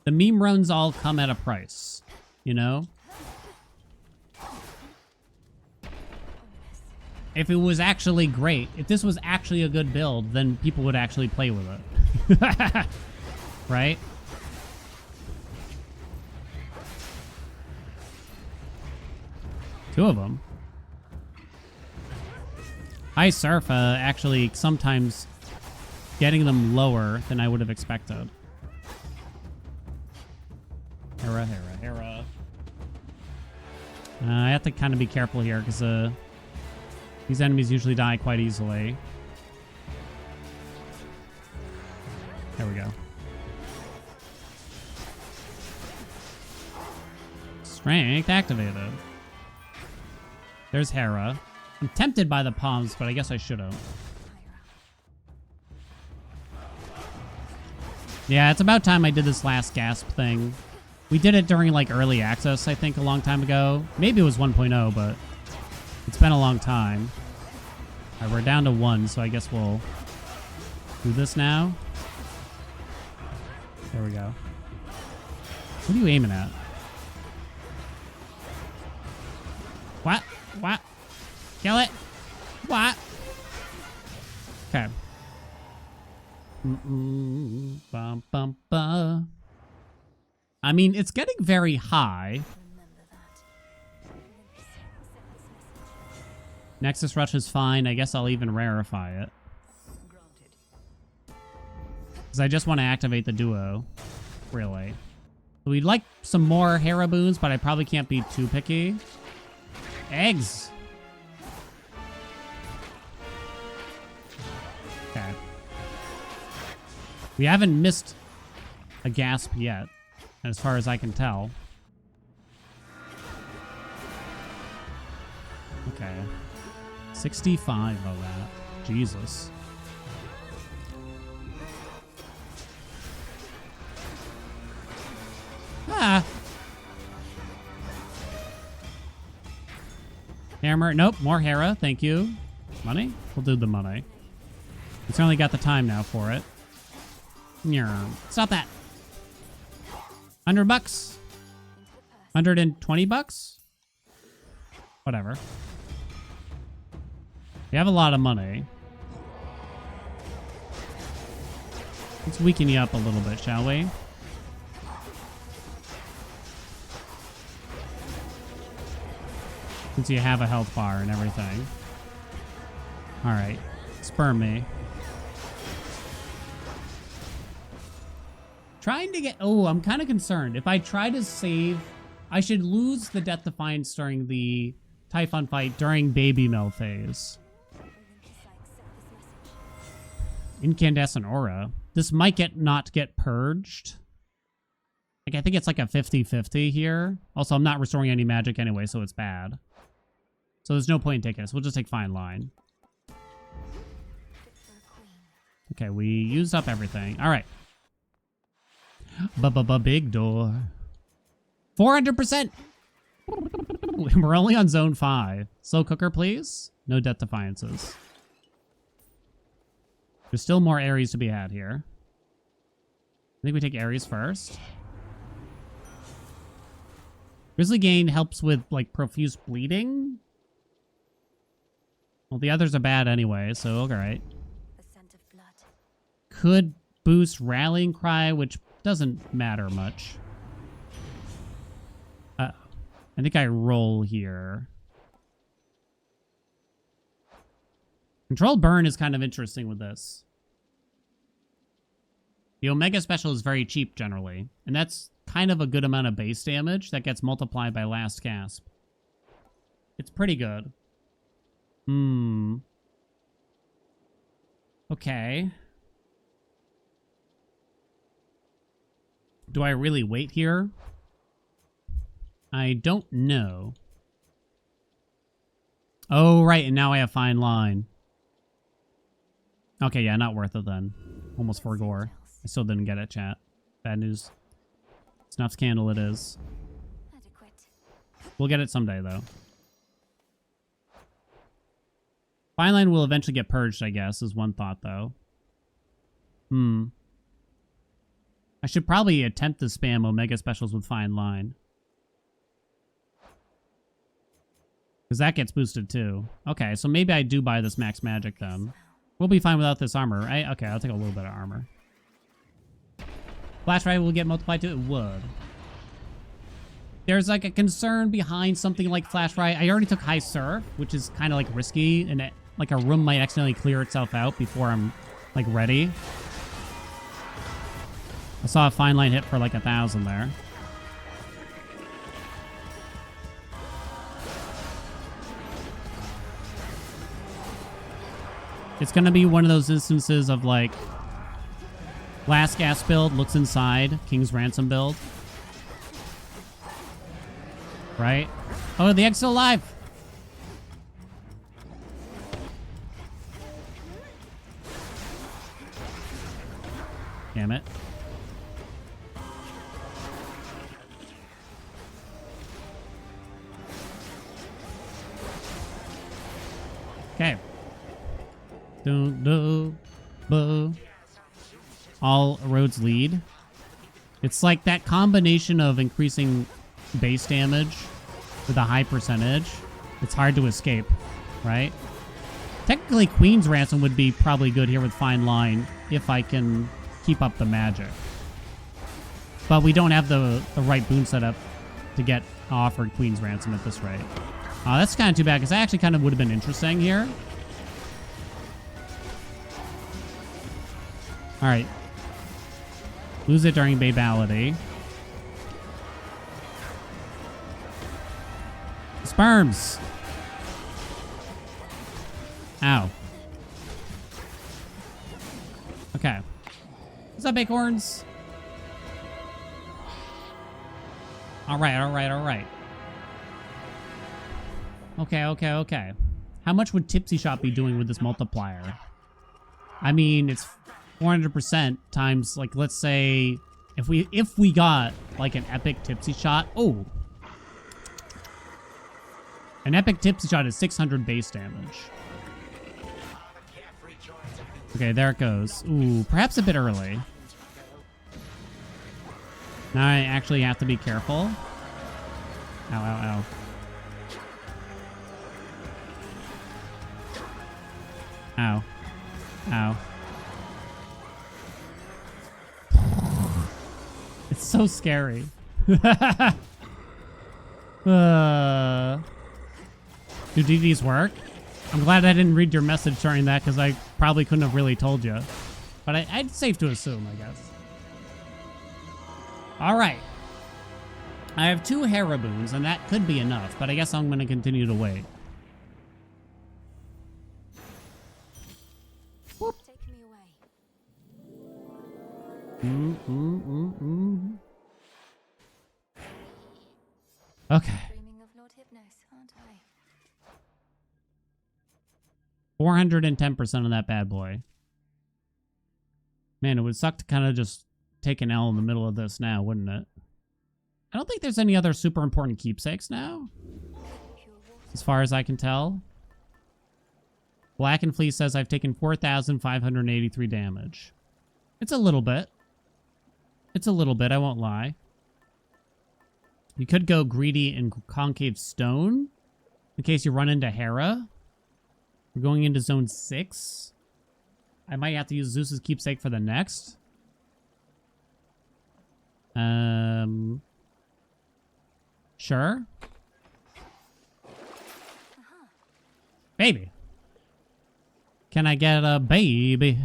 The meme runs all come at a price, you know? If it was actually great, if this was actually a good build, then people would actually play with it. Right? Two of them. High Surf actually sometimes getting them lower than I would have expected. Hera. I have to kind of be careful here because these enemies usually die quite easily. There we go. Strength activated. There's Hera. I'm tempted by the palms, but I guess I should have. Yeah, it's about time I did this last Gasp thing. We did it during like early access, I think, a long time ago. Maybe it was 1.0, but it's been a long time. All right, we're down to 1, so I guess we'll do this now. There we go. What are you aiming at? What? What? Kill it. What? Okay. Bum, bum, bum. I mean, it's getting very high. Nexus Rush is fine. I guess I'll even rarefy it. Because I just want to activate the duo. Really. So we'd like some more Hera boons, but I probably can't be too picky. Eggs! Okay. We haven't missed a Gasp yet, as far as I can tell. Okay. 65 of that. Jesus. Ah! Hammer. Nope. More Hera. Thank you. Money? We'll do the money. We certainly got the time now for it. Stop that. $100? $120? Whatever. We have a lot of money. Let's weaken you up a little bit, shall we? Since you have a health bar and everything. Alright. Spurn me. Trying to get... Oh, I'm kind of concerned. If I try to save... I should lose the Death Defiance during the Typhon fight during Baby Mel phase. Incandescent Aura. This might not get purged. Like, I think it's like a 50-50 here. Also, I'm not restoring any magic anyway, so it's bad. So there's no point in taking this. We'll just take fine line. Fit for a queen. Okay, we used up everything. All right. Big door. 400%. We're only on zone 5. Slow cooker, please. No death defiances. There's still more Ares to be had here. I think we take Ares first. Grizzly Gain helps with, like, profuse bleeding. Well, the others are bad anyway, so alright. The scent of blood. Could boost Rallying Cry, which doesn't matter much. I think I roll here. Controlled Burn is kind of interesting with this. The Omega Special is very cheap generally, and that's kind of a good amount of base damage that gets multiplied by Last Gasp. It's pretty good. Okay. Do I really wait here? I don't know. Oh, right, and now I have fine line. Okay, yeah, not worth it then. Almost for gore. I still didn't get it, chat. Bad news. Snuff's candle it is. Adequate. We'll get it someday, though. Fine line will eventually get purged, I guess, is one thought, though. I should probably attempt to spam Omega Specials with fine line. Because that gets boosted, too. Okay, so maybe I do buy this max magic, then. We'll be fine without this armor, right? Okay, I'll take a little bit of armor. Flash Rifle will get multiplied to it? It would. There's like a concern behind something like Flash Rifle. I already took High Surf, which is kind of like risky, and it, like a room might accidentally clear itself out before I'm like ready. I saw a fine line hit for like 1,000 there. It's gonna be one of those instances of like Last Gasp build looks inside King's Ransom build. Right? Oh, the X still alive! Damn it. Okay. All roads lead. It's like that combination of increasing base damage with a high percentage. It's hard to escape, right? Technically, Queen's Ransom would be probably good here with Fine Line if I can keep up the magic. But we don't have the right boon setup to get offered Queen's Ransom at this rate. That's kind of too bad, because that actually kind of would have been interesting here. Alright. Lose it during Babality. Sperms! Ow. Okay. What's up, Acorns? Alright. Okay. How much would Tipsy Shot be doing with this multiplier? I mean, it's 400% times, like, let's say, if we got, like, an epic Tipsy Shot. Oh! An epic Tipsy Shot is 600 base damage. Okay, there it goes. Ooh, perhaps a bit early. Now I actually have to be careful. Ow. Ow. It's so scary. Do DVDs work? I'm glad I didn't read your message during that, because I probably couldn't have really told you. But I'd safe to assume, I guess. Alright. I have 2 Heraboons, and that could be enough, but I guess I'm going to continue to wait. Whoop. Take me away. Okay. Dreaming of Lord Hypnos, aren't I? 410% on that bad boy. Man, it would suck to kind of just take an L in the middle of this now, wouldn't it? I don't think there's any other super important keepsakes now, as far as I can tell. Black and Fleece says I've taken 4,583 damage. It's a little bit. It's a little bit, I won't lie. You could go Greedy and Concave Stone in case you run into Hera. We're going into Zone 6. I might have to use Zeus's Keepsake for the next. Sure. Baby. Can I get a baby?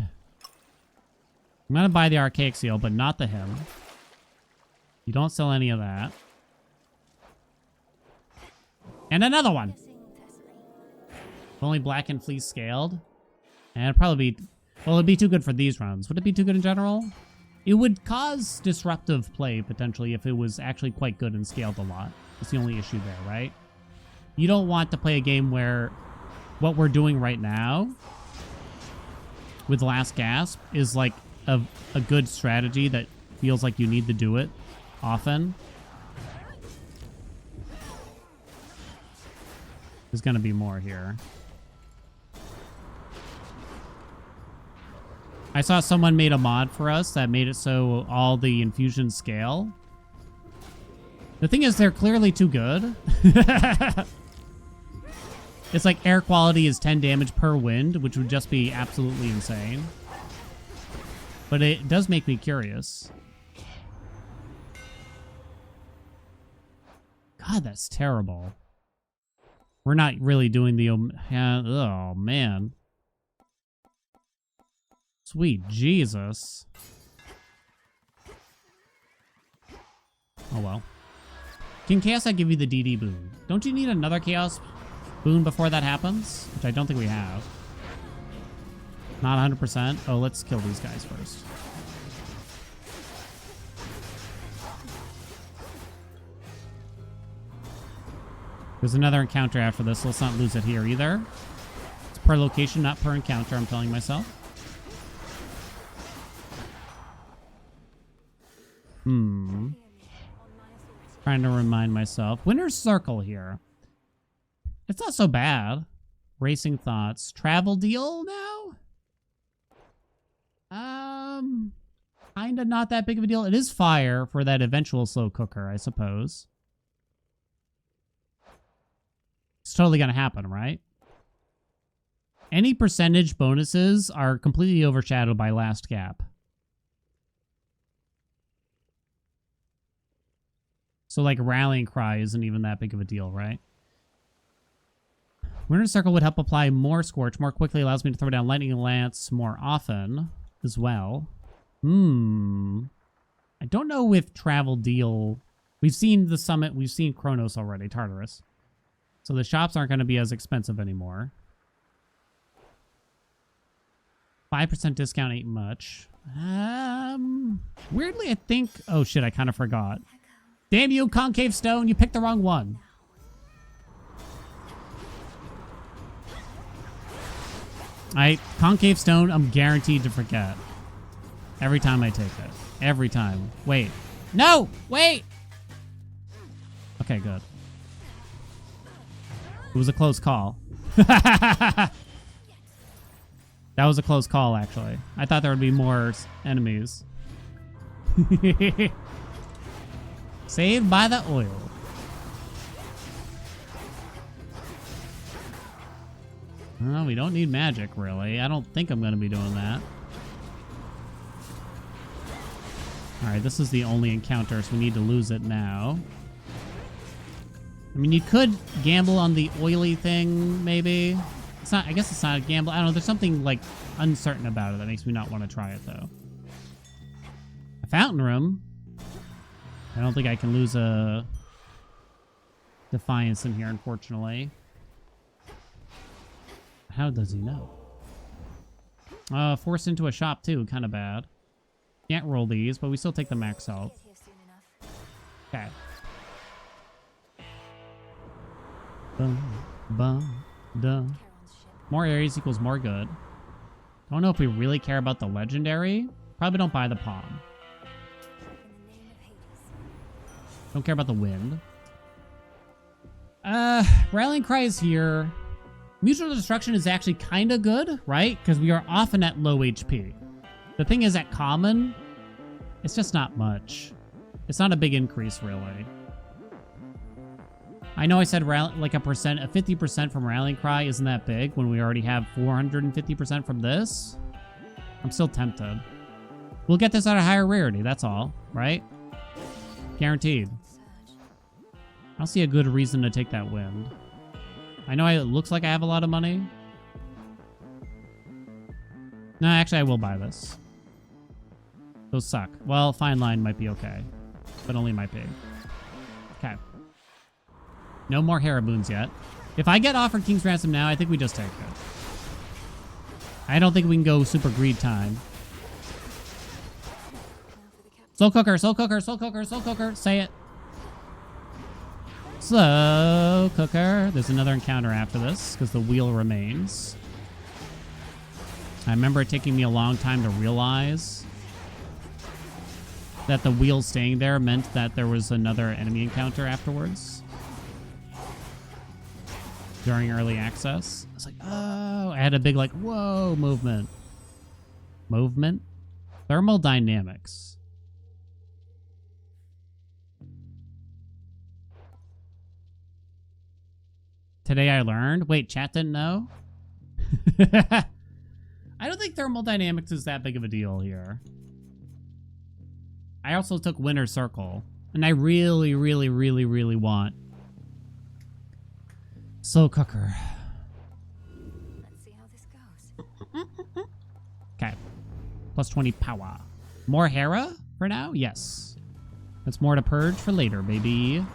I'm gonna buy the Archaic Seal, but not the hymn. You don't sell any of that. And another one. Only Black and Fleece scaled. And it'd probably be... Well, it'd be too good for these runs. Would it be too good in general? It would cause disruptive play, potentially, if it was actually quite good and scaled a lot. That's the only issue there, right? You don't want to play a game where what we're doing right now with Last Gasp is like a good strategy that feels like you need to do it often. There's going to be more here. I saw someone made a mod for us that made it so all the infusions scale. The thing is, they're clearly too good. It's like air quality is 10 damage per wind, which would just be absolutely insane. But it does make me curious. God, that's terrible. We're not really doing the... oh, man. Sweet Jesus. Oh, well. Can Chaos give you the DD boon? Don't you need another Chaos boon before that happens? Which I don't think we have. Not 100%. Oh, let's kill these guys first. There's another encounter after this. Let's not lose it here either. It's per location, not per encounter, I'm telling myself. Trying to remind myself. Winner's Circle here. It's not so bad. Racing Thoughts. Travel deal now? Kinda not that big of a deal. It is fire for that eventual slow cooker, I suppose. It's totally gonna happen, right? Any percentage bonuses are completely overshadowed by Last Gap. So, like, Rallying Cry isn't even that big of a deal, right? Winner's Circle would help apply more Scorch more quickly, allows me to throw down Lightning Lance more often as well. I don't know if Travel Deal... We've seen the Summit, we've seen Kronos already, Tartarus. So the shops aren't going to be as expensive anymore. 5% discount ain't much. Weirdly, I think... Oh, shit, I kind of forgot. Damn you, Concave Stone, you picked the wrong one. Concave Stone, I'm guaranteed to forget. Every time I take it. Every time. Wait. No! Wait! Okay, good. It was a close call. That was a close call, actually. I thought there would be more enemies. Saved by the oil. Oh, we don't need magic, really. I don't think I'm going to be doing that. Alright, this is the only encounter, so we need to lose it now. I mean, you could gamble on the oily thing, maybe. It's not... I guess it's not a gamble. I don't know. There's something, like, uncertain about it that makes me not want to try it, though. A fountain room. I don't think I can lose a Defiance in here, unfortunately. How does he know? Forced into a shop, too. Kind of bad. Can't roll these, but we still take the max health. Okay. Bum, bum, dum. More Aries equals more good. Don't know if we really care about the legendary. Probably don't buy the palm. In the name of Hades. Don't care about the wind. Rallying Cry is here. Mutual Destruction is actually kind of good, right? Because we are often at low HP. The thing is, at common, it's just not much. It's not a big increase, really. I know I said like a 50% from Rallying Cry isn't that big when we already have 450% from this. I'm still tempted. We'll get this at a higher rarity, that's all, right? Guaranteed. I don't see a good reason to take that wind. I know it looks like I have a lot of money. No, actually, I will buy this. Those suck. Well, Fine Line might be okay, but only might be. Okay. No more Haraboons yet. If I get offered King's Ransom now, I think we just take it. I don't think we can go super greed time. Slow cooker, slow cooker, slow cooker, slow cooker. Say it. Slow cooker. There's another encounter after this because the wheel remains. I remember it taking me a long time to realize that the wheel staying there meant that there was another enemy encounter afterwards. During early access. I was like, oh, I had a big like, whoa, movement. Movement? Thermodynamics. Today I learned. Wait, chat didn't know? I don't think thermodynamics is that big of a deal here. I also took Winter Circle. And I really, really, really, really want Slow Cooker. Let's see how this goes. Okay. Plus 20 power. More Hera for now? Yes. That's more to purge for later, baby.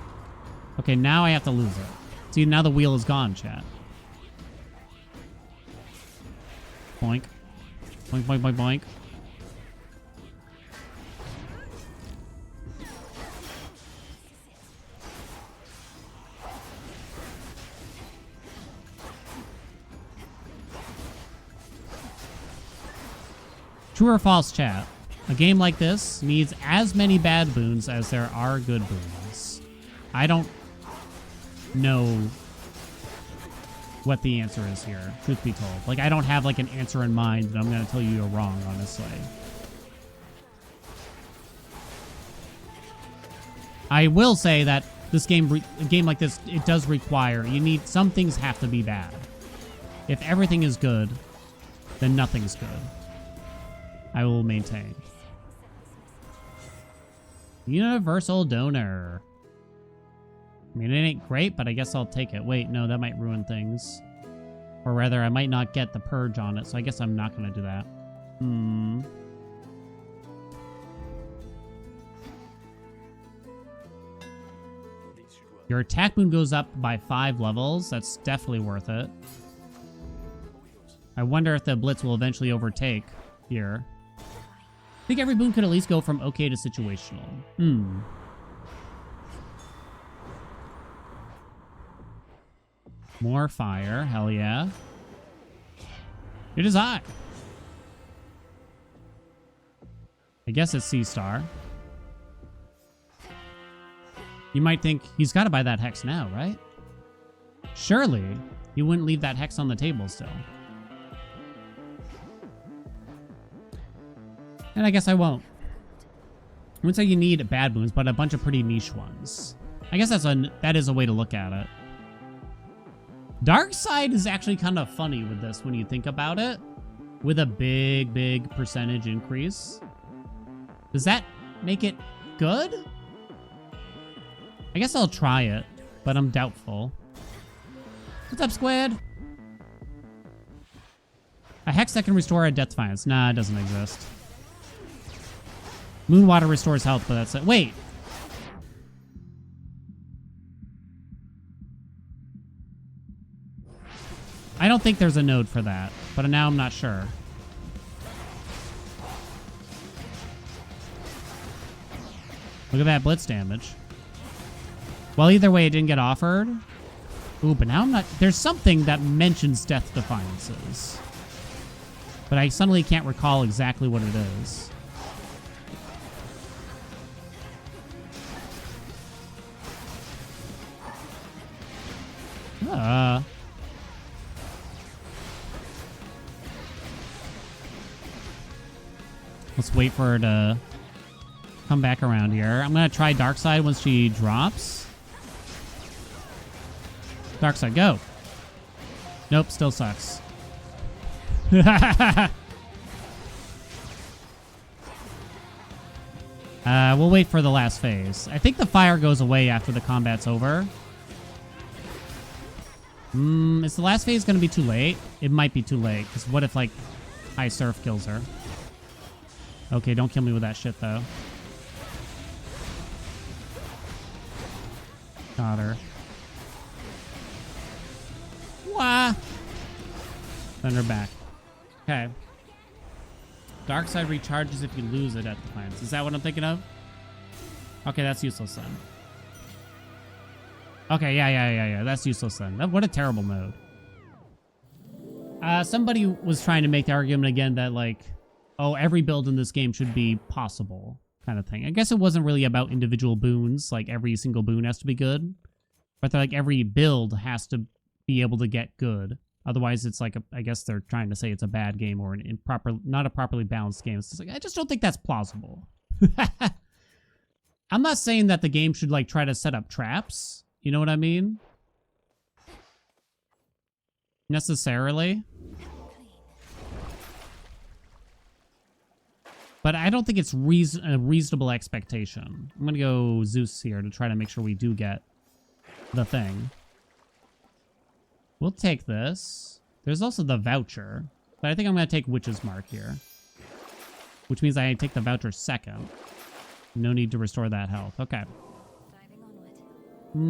Okay, now I have to lose it. See, now the wheel is gone, chat. Boink. Boink, boink, boink, boink. True or false, chat? A game like this needs as many bad boons as there are good boons. I don't know what the answer is here, truth be told. Like, I don't have like an answer in mind that I'm going to tell you you're wrong, honestly. I will say that this game, a game like this, it does require, some things have to be bad. If everything is good, then nothing's good. I will maintain. Universal donor. I mean, it ain't great, but I guess I'll take it. Wait, no, that might ruin things. Or rather, I might not get the purge on it, so I guess I'm not going to do that. Your attack boon goes up by 5 levels. That's definitely worth it. I wonder if the Blitz will eventually overtake here. I think every boon could at least go from okay to situational. More fire. Hell yeah. It is high. I guess it's C-Star. You might think he's got to buy that hex now, right? Surely he wouldn't leave that hex on the table still. And I guess I won't. I wouldn't say you need bad boons, but a bunch of pretty niche ones. I guess that is a way to look at it. Dark Side is actually kind of funny with this when you think about it. With a big, big percentage increase. Does that make it good? I guess I'll try it, but I'm doubtful. What's up, Squid? A hex that can restore a Death Defiance. Nah, it doesn't exist. Moonwater restores health, but that's it. Wait. I don't think there's a node for that, but now I'm not sure. Look at that blitz damage. Well, either way, it didn't get offered. Ooh, but now I'm not... There's something that mentions death defiances. But I suddenly can't recall exactly what it is. Let's wait for her to come back around here. I'm going to try Dark Side once she drops. Dark Side, go. Nope, still sucks. We'll wait for the last phase. I think the fire goes away after the combat's over. Is the last phase going to be too late? It might be too late, because what if, like, High Surf kills her? Okay, don't kill me with that shit, though. Got her. Wah! Send her back. Okay. Dark Side recharges if you lose a Death Defiance. Is that what I'm thinking of? Okay, that's useless then. Okay, yeah. That's useless then. What a terrible mode. Somebody was trying to make the argument again that, like, oh, every build in this game should be possible kind of thing. I guess it wasn't really about individual boons. Like, every single boon has to be good. But they're like, every build has to be able to get good. Otherwise, it's like, I guess they're trying to say it's a bad game or an improper, not a properly balanced game. It's just like, I just don't think that's plausible. I'm not saying that the game should, like, try to set up traps. You know what I mean? Necessarily. But I don't think it's a reasonable expectation. I'm going to go Zeus here to try to make sure we do get the thing. We'll take this. There's also the voucher. But I think I'm going to take Witch's Mark here. Which means I take the voucher second. No need to restore that health. Okay. This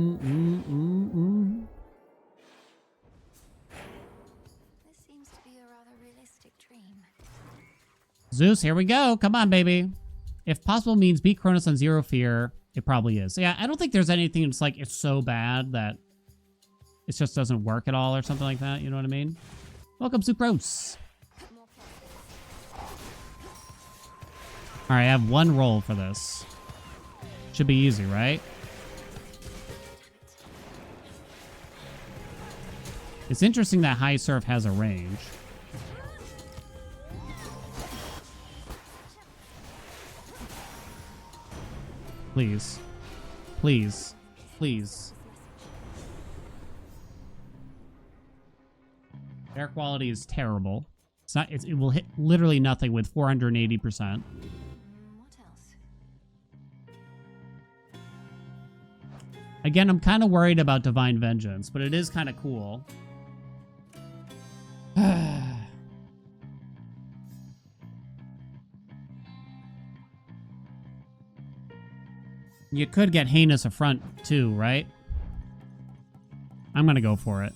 seems to be a rather realistic dream. Zeus, here we go. Come on, baby. If possible means beat Cronus on Zero Fear, it probably is. Yeah, I don't think there's anything that's like, it's so bad that it just doesn't work at all or something like that. You know what I mean? Welcome, Sucrose. All right, I have one roll for this. Should be easy, right? It's interesting that High Surf has a range. Please. Please. Please. Air quality is terrible. It's not. It will hit literally nothing with 480%. What else? Again, I'm kind of worried about Divine Vengeance, but it is kind of cool. You could get Heinous Affront too, right? I'm gonna go for it.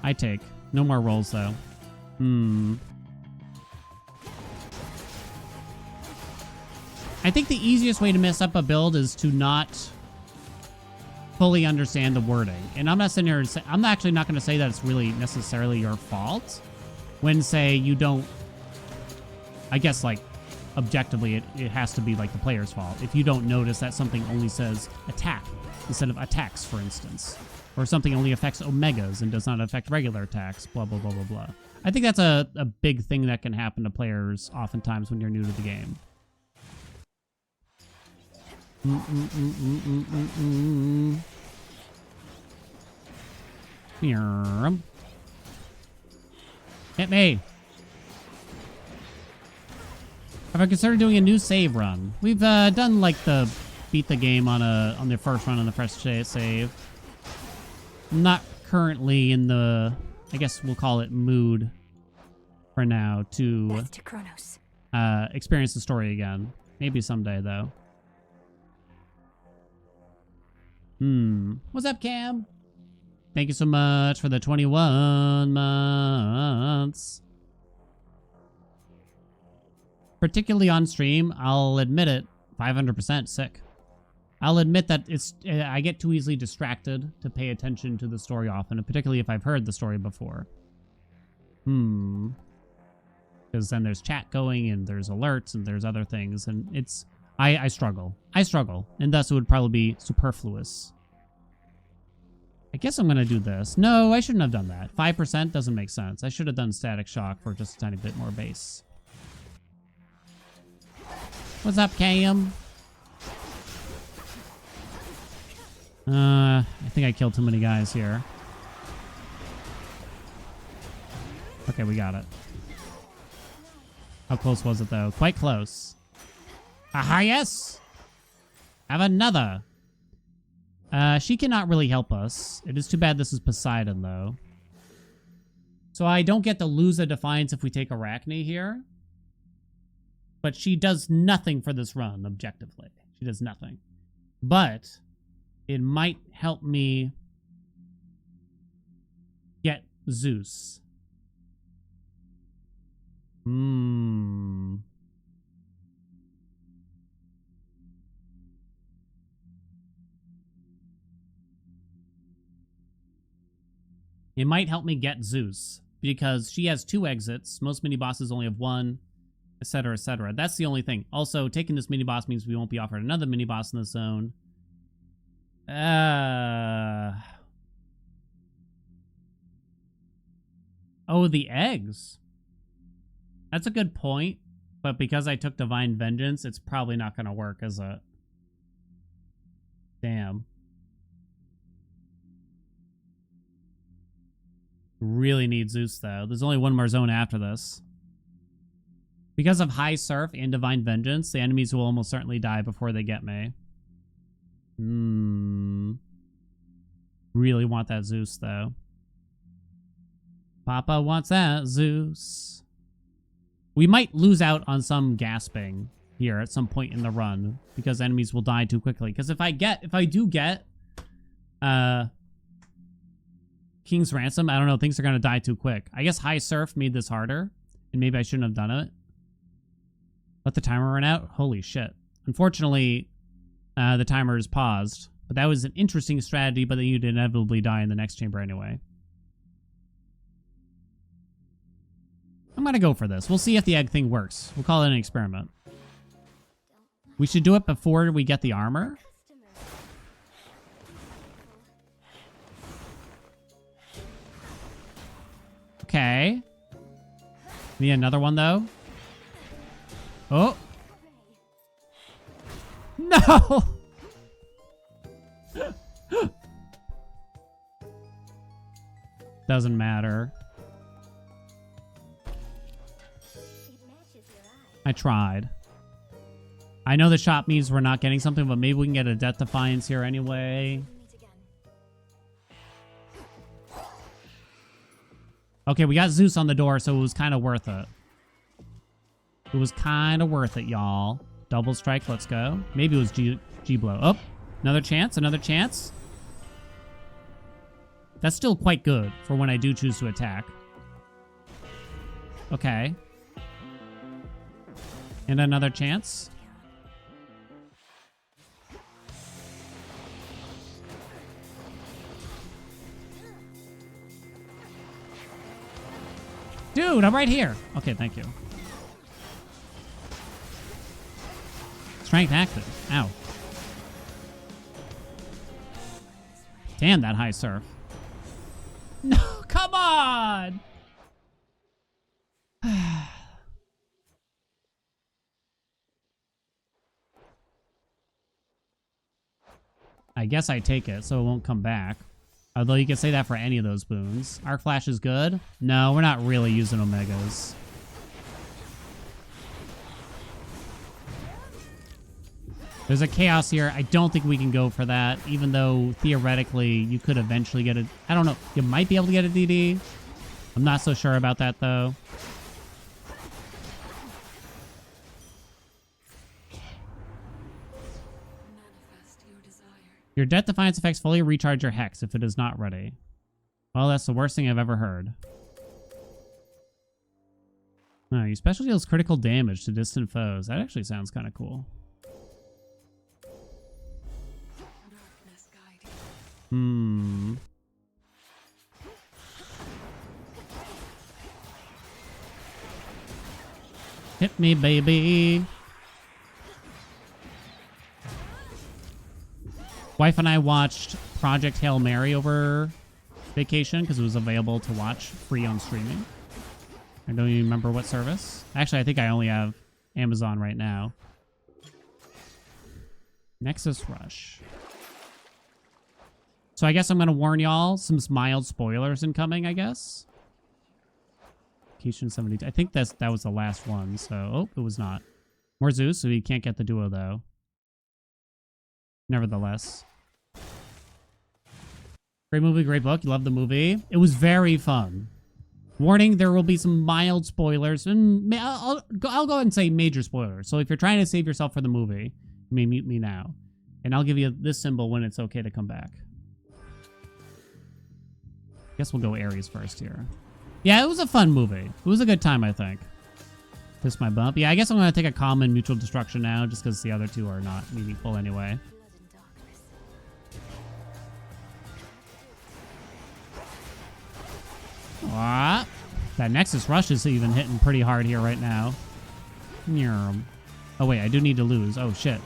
I take. No more rolls, though. I think the easiest way to mess up a build is to not fully understand the wording. And I'm not sitting here and say, I'm actually not going to say that it's really necessarily your fault when, say, you don't, I guess, like, objectively, it has to be, like, the player's fault. If you don't notice that something only says attack instead of attacks, for instance. Or something only affects omegas and does not affect regular attacks, blah, blah, blah, blah, blah. I think that's a big thing that can happen to players oftentimes when you're new to the game. Hit me. Have I considered doing a new save run? We've done like the beat the game on the first run on the fresh save. Not currently in the, I guess we'll call it mood for now to experience the story again. Maybe someday though. What's up, Cam? Thank you so much for the 21 months. Particularly on stream, I'll admit it, 500% sick. I'll admit that I get too easily distracted to pay attention to the story often, and particularly if I've heard the story before. Because then there's chat going, and there's alerts, and there's other things, and it's... I struggle. I struggle, and thus it would probably be superfluous. I guess I'm going to do this. No, I shouldn't have done that. 5% doesn't make sense. I should have done static shock for just a tiny bit more base. What's up, Cam? I think I killed too many guys here. Okay, we got it. How close was it, though? Quite close. Aha, yes! Have another. She cannot really help us. It is too bad this is Poseidon, though. So I don't get to lose a Defiance if we take Arachne here. But she does nothing for this run, objectively. She does nothing. But it might help me get Zeus. It might help me get Zeus, because she has 2 exits. Most mini-bosses only have 1, etc., etc. That's the only thing. Also, taking this mini-boss means we won't be offered another mini-boss in the zone. Oh, the eggs. That's a good point, but because I took Divine Vengeance, it's probably not going to work, is it? Damn. Really need Zeus, though. There's only one more zone after this. Because of High Surf and Divine Vengeance, the enemies will almost certainly die before they get me. Really want that Zeus, though. Papa wants that Zeus. We might lose out on some gasping here at some point in the run, because enemies will die too quickly. Because if I do get King's Ransom, I don't know, things are going to die too quick. I guess High Surf made this harder, and maybe I shouldn't have done it. Let the timer run out? Holy shit. Unfortunately, the timer is paused, but that was an interesting strategy, but then you'd inevitably die in the next chamber anyway. I'm going to go for this. We'll see if the egg thing works. We'll call it an experiment. We should do it before we get the armor. Okay. Need another one, though. Oh. No! Doesn't matter. I tried. I know the shop means we're not getting something, but maybe we can get a Death Defiance here anyway. Okay, we got Zeus on the door, so it was kind of worth it. It was kind of worth it, y'all. Double strike, let's go. Maybe it was G-blow. Oh, another chance, another chance. That's still quite good for when I do choose to attack. Okay. And another chance. Dude, I'm right here. Okay, thank you. Strength active. Ow. Damn, that High Surf. No, come on! I guess I take it, so it won't come back. Although you can say that for any of those boons. Arc Flash is good. No, we're not really using Omegas. There's a Chaos here. I don't think we can go for that, even though theoretically you could eventually get a... I don't know. You might be able to get a DD. I'm not so sure about that, though. Your Death Defiance effects fully recharge your Hex if it is not ready. Well, that's the worst thing I've ever heard. Oh, you special deals critical damage to distant foes. That actually sounds kind of cool. Hmm. Hit me, baby. Wife and I watched Project Hail Mary over vacation because it was available to watch free on streaming. I don't even remember what service. Actually, I think I only have Amazon right now. Nexus Rush. So I guess I'm going to warn y'all, some mild spoilers incoming, I guess. Vacation 72. I think that was the last one, so... Oh, it was not. More Zeus, so you can't get the duo, though. Nevertheless. Great movie, great book. You love the movie. It was very fun. Warning, there will be some mild spoilers. And I'll go ahead and say major spoilers. So if you're trying to save yourself for the movie, you may mute me now. And I'll give you this symbol when it's okay to come back. Guess we'll go Aries first here. Yeah, it was a fun movie. It was a good time, I think. Fist my bump. Yeah, I guess I'm going to take a common mutual destruction now, just because the other two are not meaningful anyway. Ah, that Nexus Rush is even hitting pretty hard here right now. Oh, wait, I do need to lose. Oh, shit.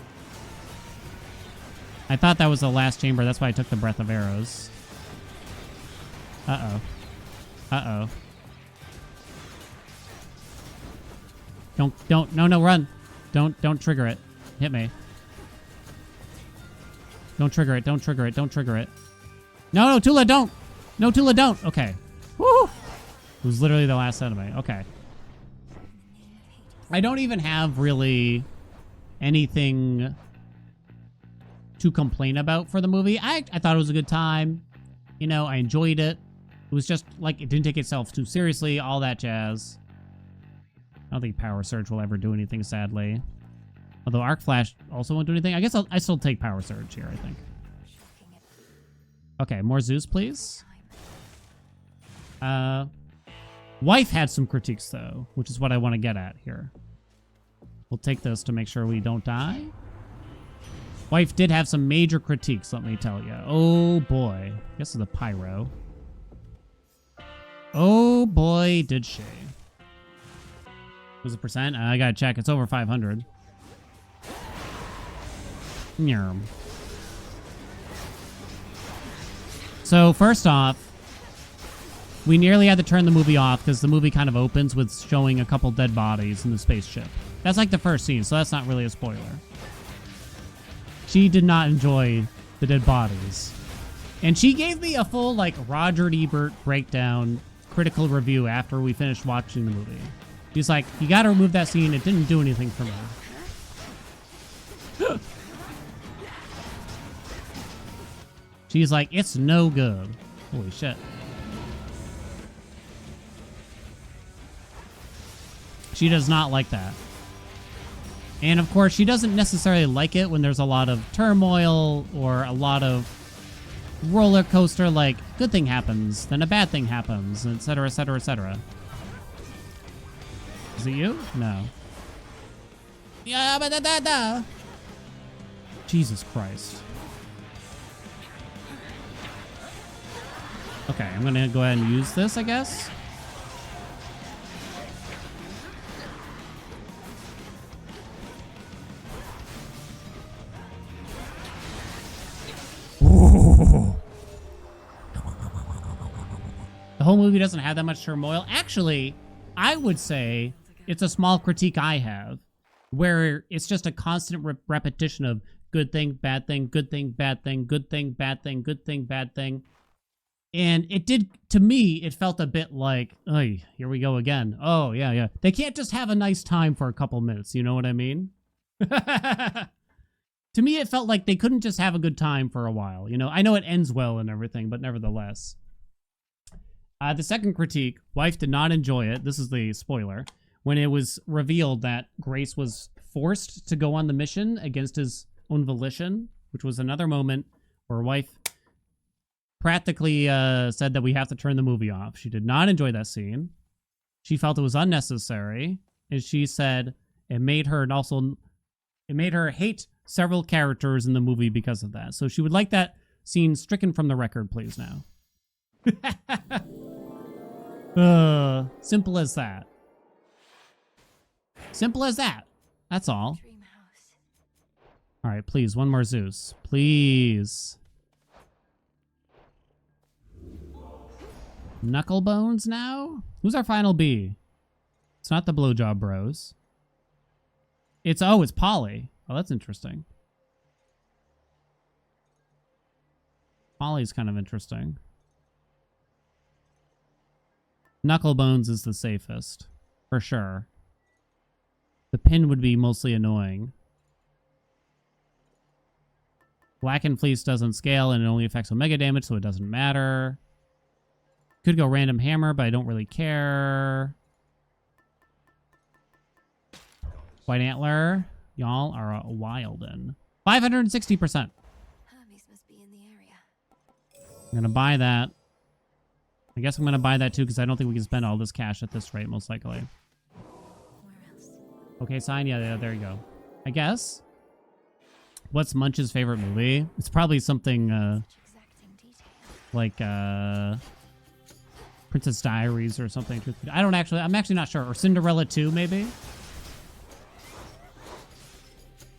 I thought that was the last chamber. That's why I took the Breath of Arrows. Uh-oh. Uh-oh. No, run. Don't trigger it. Hit me. Don't trigger it. No, Tula, don't. No, Tula, don't. Okay. Woo! It was literally the last enemy. Okay. I don't even have really anything to complain about for the movie. I thought it was a good time. You know, I enjoyed it. It was just, like, it didn't take itself too seriously, all that jazz. I don't think Power Surge will ever do anything, sadly. Although Arc Flash also won't do anything. I guess I still take Power Surge here, I think. Okay, more Zeus, please. Wife had some critiques, though, which is what I want to get at here. We'll take this to make sure we don't die. Wife did have some major critiques, let me tell you. Oh, boy. I guess it's the Pyro. Oh, boy, did she. Was it percent? I gotta check. It's over 500. Nyarm. So, first off, we nearly had to turn the movie off because the movie kind of opens with showing a couple dead bodies in the spaceship. That's like the first scene, so that's not really a spoiler. She did not enjoy the dead bodies. And she gave me a full, like, Roger Ebert breakdown, critical review after we finished watching the movie. She's like, you gotta remove that scene. It didn't do anything for me. She's like, it's no good. Holy shit. She does not like that. And of course, she doesn't necessarily like it when there's a lot of turmoil or a lot of roller coaster, like, good thing happens, then a bad thing happens, etc., etc., etc. Is it you? No. Yeah, but Jesus Christ. Okay, I'm gonna go ahead and use this, I guess. Ooh. The whole movie doesn't have that much turmoil. Actually, I would say it's a small critique I have, where it's just a constant repetition of good thing, bad thing, good thing, bad thing, good thing, bad thing, good thing, bad thing. And it did, to me, it felt a bit like, oh, here we go again. Oh, yeah. They can't just have a nice time for a couple minutes, you know what I mean? To me, it felt like they couldn't just have a good time for a while. You know, I know it ends well and everything, but nevertheless. The second critique, wife did not enjoy it. This is the spoiler. When it was revealed that Grace was forced to go on the mission against his own volition, which was another moment where wife practically said that we have to turn the movie off. She did not enjoy that scene. She felt it was unnecessary, and she said it made her hate several characters in the movie because of that. So she would like that scene stricken from the record, please now. Simple as that. Simple as that. That's all. Dream house. All right, please, one more Zeus. Please. Knucklebones now? Who's our final B? It's not the blowjob bros. It's Polly. Oh, that's interesting. Polly's kind of interesting. Knucklebones is the safest, for sure. The pin would be mostly annoying. Blackened Fleece doesn't scale and it only affects Omega damage, so it doesn't matter. Could go Random Hammer, but I don't really care. White Antler, y'all are wildin'. 560%. Hermes must be in the area. I'm gonna buy that. I guess I'm gonna buy that too because I don't think we can spend all this cash at this rate, most likely. Where else? Okay, sign. Yeah, there you go. I guess. What's Munch's favorite movie? It's probably something Exacting detail. like Princess Diaries or something. I'm actually not sure. Or Cinderella 2, maybe?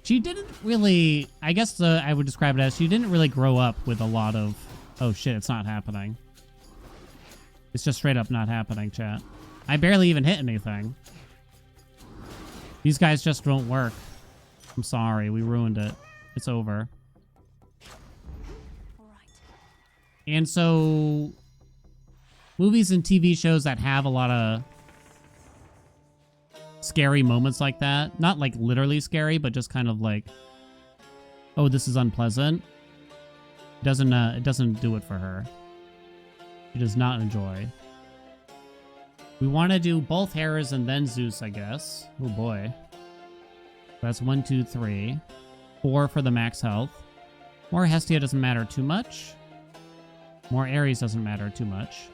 She didn't really, I guess I would describe it as she didn't really grow up with a lot of, oh shit, it's not happening. It's just straight up not happening, chat. I barely even hit anything. These guys just don't work. I'm sorry, we ruined it. It's over. All right. And so, movies and TV shows that have a lot of scary moments like that, not like literally scary, but just kind of like, oh, this is unpleasant. It doesn't do it for her. She does not enjoy. We want to do both Heras and then Zeus, I guess. Oh boy. That's 1, 2, 3. 4 for the max health. More Hestia doesn't matter too much. More Ares doesn't matter too much.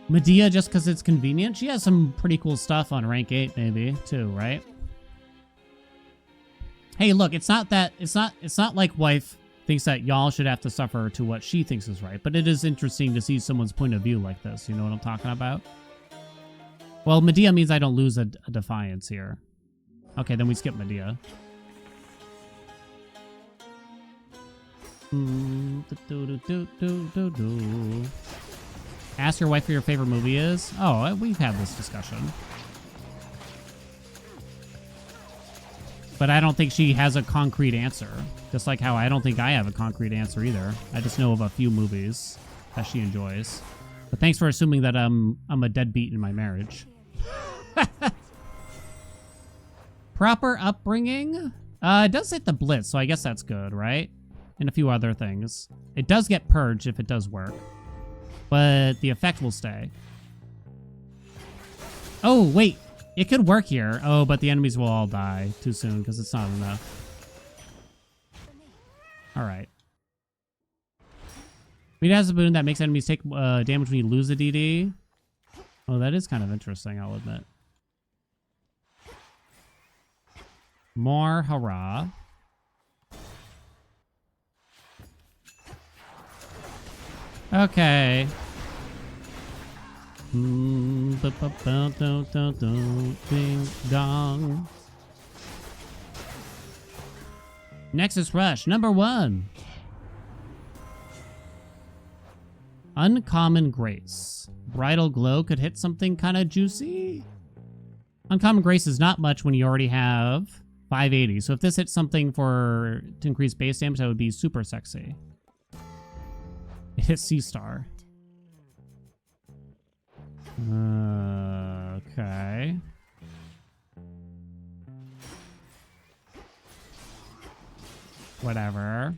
Medea, just because it's convenient. She has some pretty cool stuff on rank 8, maybe too, right? Hey, look, it's not like wife thinks that y'all should have to suffer to what she thinks is right, but it is interesting to see someone's point of view like this. You know what I'm talking about? Well, Medea means I don't lose a defiance here. Okay, then we skip Medea. Ask your wife what your favorite movie is. Oh, we've had this discussion. But I don't think she has a concrete answer. Just like how I don't think I have a concrete answer either. I just know of a few movies that she enjoys. But thanks for assuming that I'm a deadbeat in my marriage. Proper upbringing? It does hit the Blitz, so I guess that's good, right? And a few other things. It does get purged if it does work. But the effect will stay. Oh, wait. It could work here. Oh, but the enemies will all die too soon because it's not enough. All right. It has a boon that makes enemies take damage when you lose a DD. Oh, that is kind of interesting, I'll admit. More hurrah. Okay. Ding dong. Nexus Rush, number 1. Uncommon Grace. Bridal Glow could hit something kind of juicy. Uncommon Grace is not much when you already have 580. So if this hits something to increase base damage, that would be super sexy. It hits C-Star. Okay. Whatever.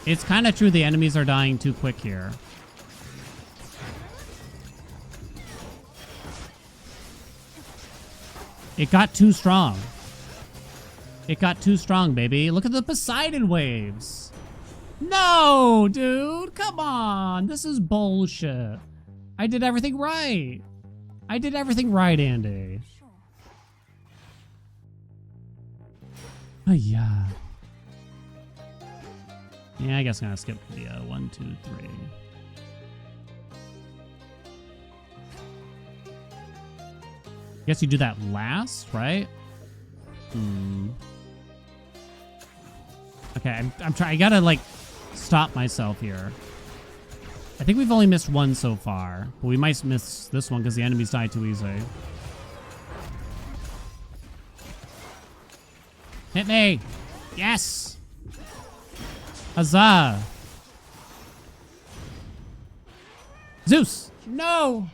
It's kind of true the enemies are dying too quick here. It got too strong. It got too strong, baby. Look at the Poseidon waves. No, dude. Come on. This is bullshit. I did everything right. I did everything right, Andy. Sure. Oh, yeah. Yeah, I guess I'm gonna skip video. 1, 2, 3. Guess you do that last, right? Okay, I'm trying. I gotta like stop myself here. I think we've only missed one so far, but we might miss this one because the enemies die too easy. Hit me! Yes! Huzzah! Zeus! No!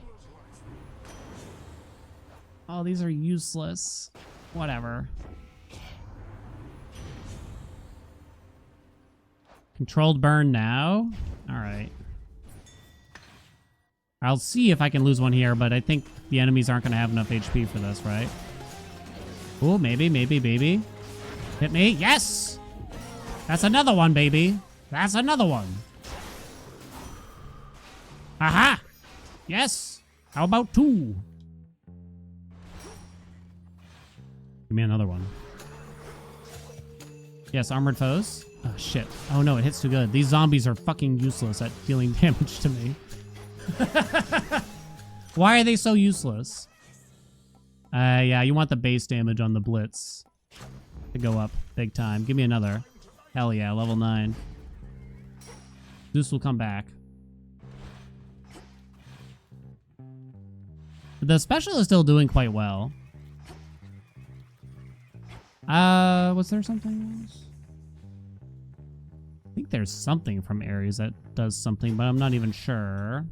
Oh, these are useless. Whatever. Controlled burn now? Alright. I'll see if I can lose one here, but I think the enemies aren't going to have enough HP for this, right? Oh, maybe. Hit me. Yes! That's another one, baby. That's another one. Aha! Yes! How about 2? Give me another one. Yes, armored foes. Oh, shit. Oh, no, it hits too good. These zombies are fucking useless at dealing damage to me. Why are they so useless? Yeah, you want the base damage on the blitz to go up big time. Give me another. Hell yeah, level 9. Zeus will come back. The special is still doing quite well. Was there something else? I think there's something from Ares that does something, but I'm not even sure.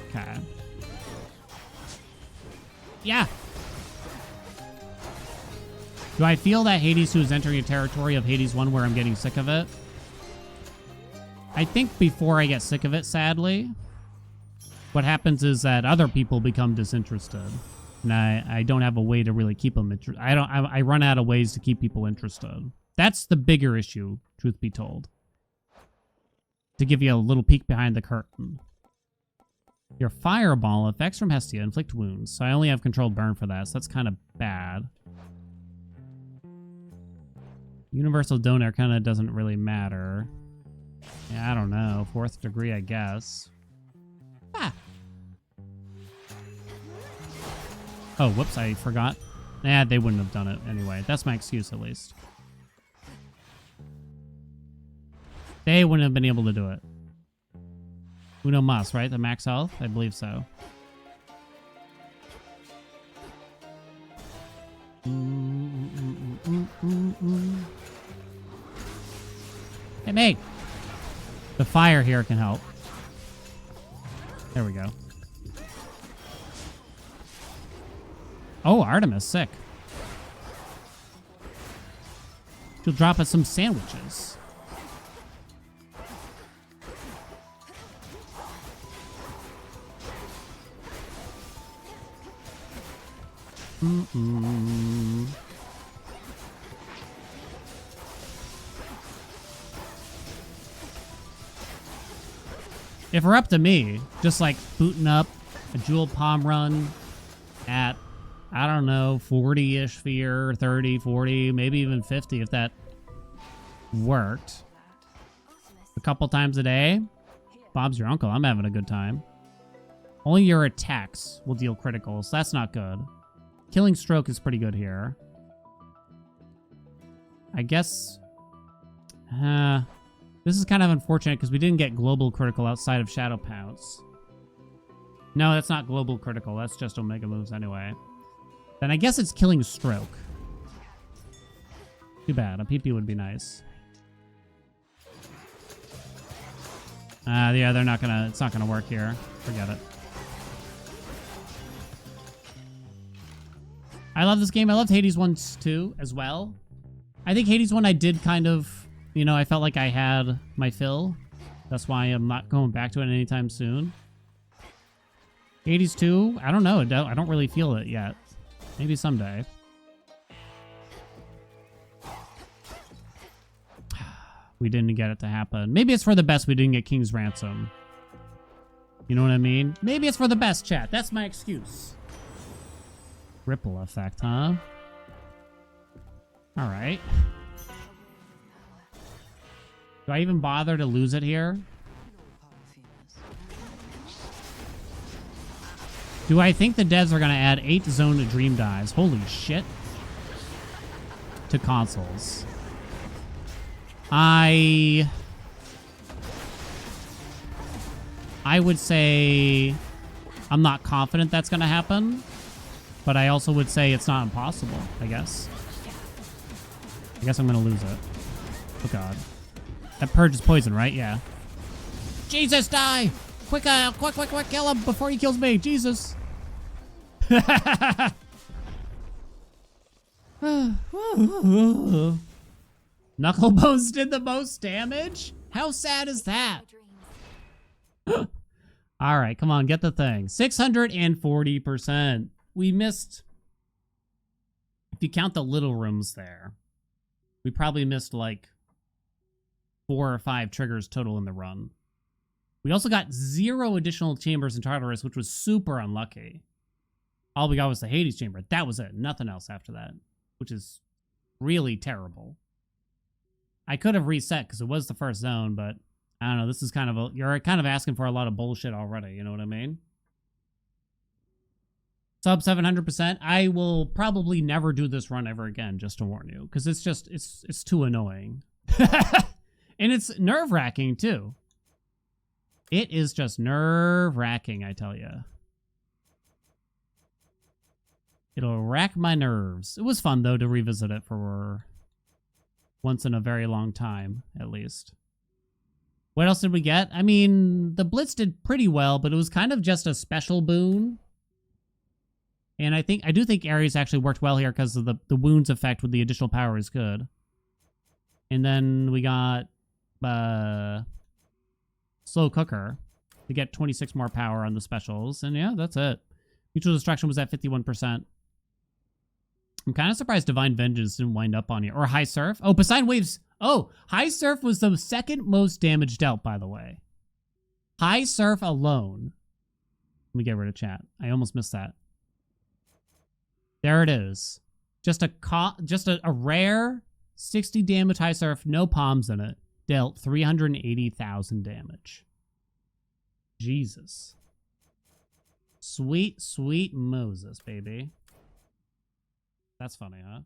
Okay. Yeah. Do I feel that Hades 2 is entering a territory of Hades 1 where I'm getting sick of it? I think before I get sick of it, sadly, what happens is that other people become disinterested. And I don't have a way to really keep them interested. I run out of ways to keep people interested. That's the bigger issue, truth be told. To give you a little peek behind the curtain. Your fireball effects from Hestia inflict wounds. So I only have controlled burn for that, so that's kind of bad. Universal donor kind of doesn't really matter. Yeah, I don't know. 4th degree, I guess. Ah. Oh, whoops, I forgot. Nah, they wouldn't have done it anyway. That's my excuse, at least. They wouldn't have been able to do it. Uno mas, right? The max health? I believe so. Hey, mate! The fire here can help. There we go. Oh, Artemis, sick. She'll drop us some sandwiches. If we're up to me, just like booting up a jewel palm run at, I don't know, 40-ish fear, 30, 40, maybe even 50 if that worked. A couple times a day. Bob's your uncle. I'm having a good time. Only your attacks will deal criticals. That's not good. Killing stroke is pretty good here. I guess... this is kind of unfortunate because we didn't get global critical outside of Shadow Pounce. No, that's not global critical. That's just Omega moves anyway. Then I guess it's killing stroke. Too bad. A PP would be nice. Yeah, they're not gonna... It's not gonna work here. Forget it. I love this game. I loved Hades 1 too, as well. I think Hades 1 I did kind of... You know, I felt like I had my fill. That's why I'm not going back to it anytime soon. Hades 2, I don't know. I don't really feel it yet. Maybe someday. We didn't get it to happen. Maybe it's for the best we didn't get King's Ransom. You know what I mean? Maybe it's for the best, chat. That's my excuse. Ripple effect, huh? All right. Do I even bother to lose it here? Do I think the devs are going to add 8 zone to dream dives? Holy shit. To consoles. I would say I'm not confident that's going to happen, but I also would say it's not impossible, I guess. I guess I'm going to lose it. Oh, God. That purge is poison, right? Yeah. Jesus, die! Quick, quick, kill him before he kills me. Jesus. Knucklebones did the most damage? How sad is that? All right, come on, get the thing. 640%. We missed, if you count the little rooms there, we probably missed like 4 or 5 triggers total in the run. We also got 0 additional chambers in Tartarus, which was super unlucky. All we got was the Hades chamber. That was it. Nothing else after that, which is really terrible. I could have reset because it was the first zone, but I don't know. This is kind of you're kind of asking for a lot of bullshit already. You know what I mean? Sub 700%. I will probably never do this run ever again, just to warn you, because it's just, it's too annoying. And it's nerve-wracking, too. It is just nerve-wracking, I tell you. It'll rack my nerves. It was fun, though, to revisit it for once in a very long time, at least. What else did we get? I mean, the Blitz did pretty well, but it was kind of just a special boon. And I do think Ares actually worked well here because of the wounds effect with the additional power is good. And then we got Slow Cooker to get 26 more power on the specials. And yeah, that's it. Mutual Destruction was at 51%. I'm kind of surprised Divine Vengeance didn't wind up on you. Or High Surf. Oh, Poseidon Waves. Oh, High Surf was the second most damage dealt, by the way. High Surf alone. Let me get rid of chat. I almost missed that. There it is. Just a rare 60 damage High Surf, no palms in it. Dealt 380,000 damage. Jesus. Sweet, sweet Moses, baby. That's funny, huh?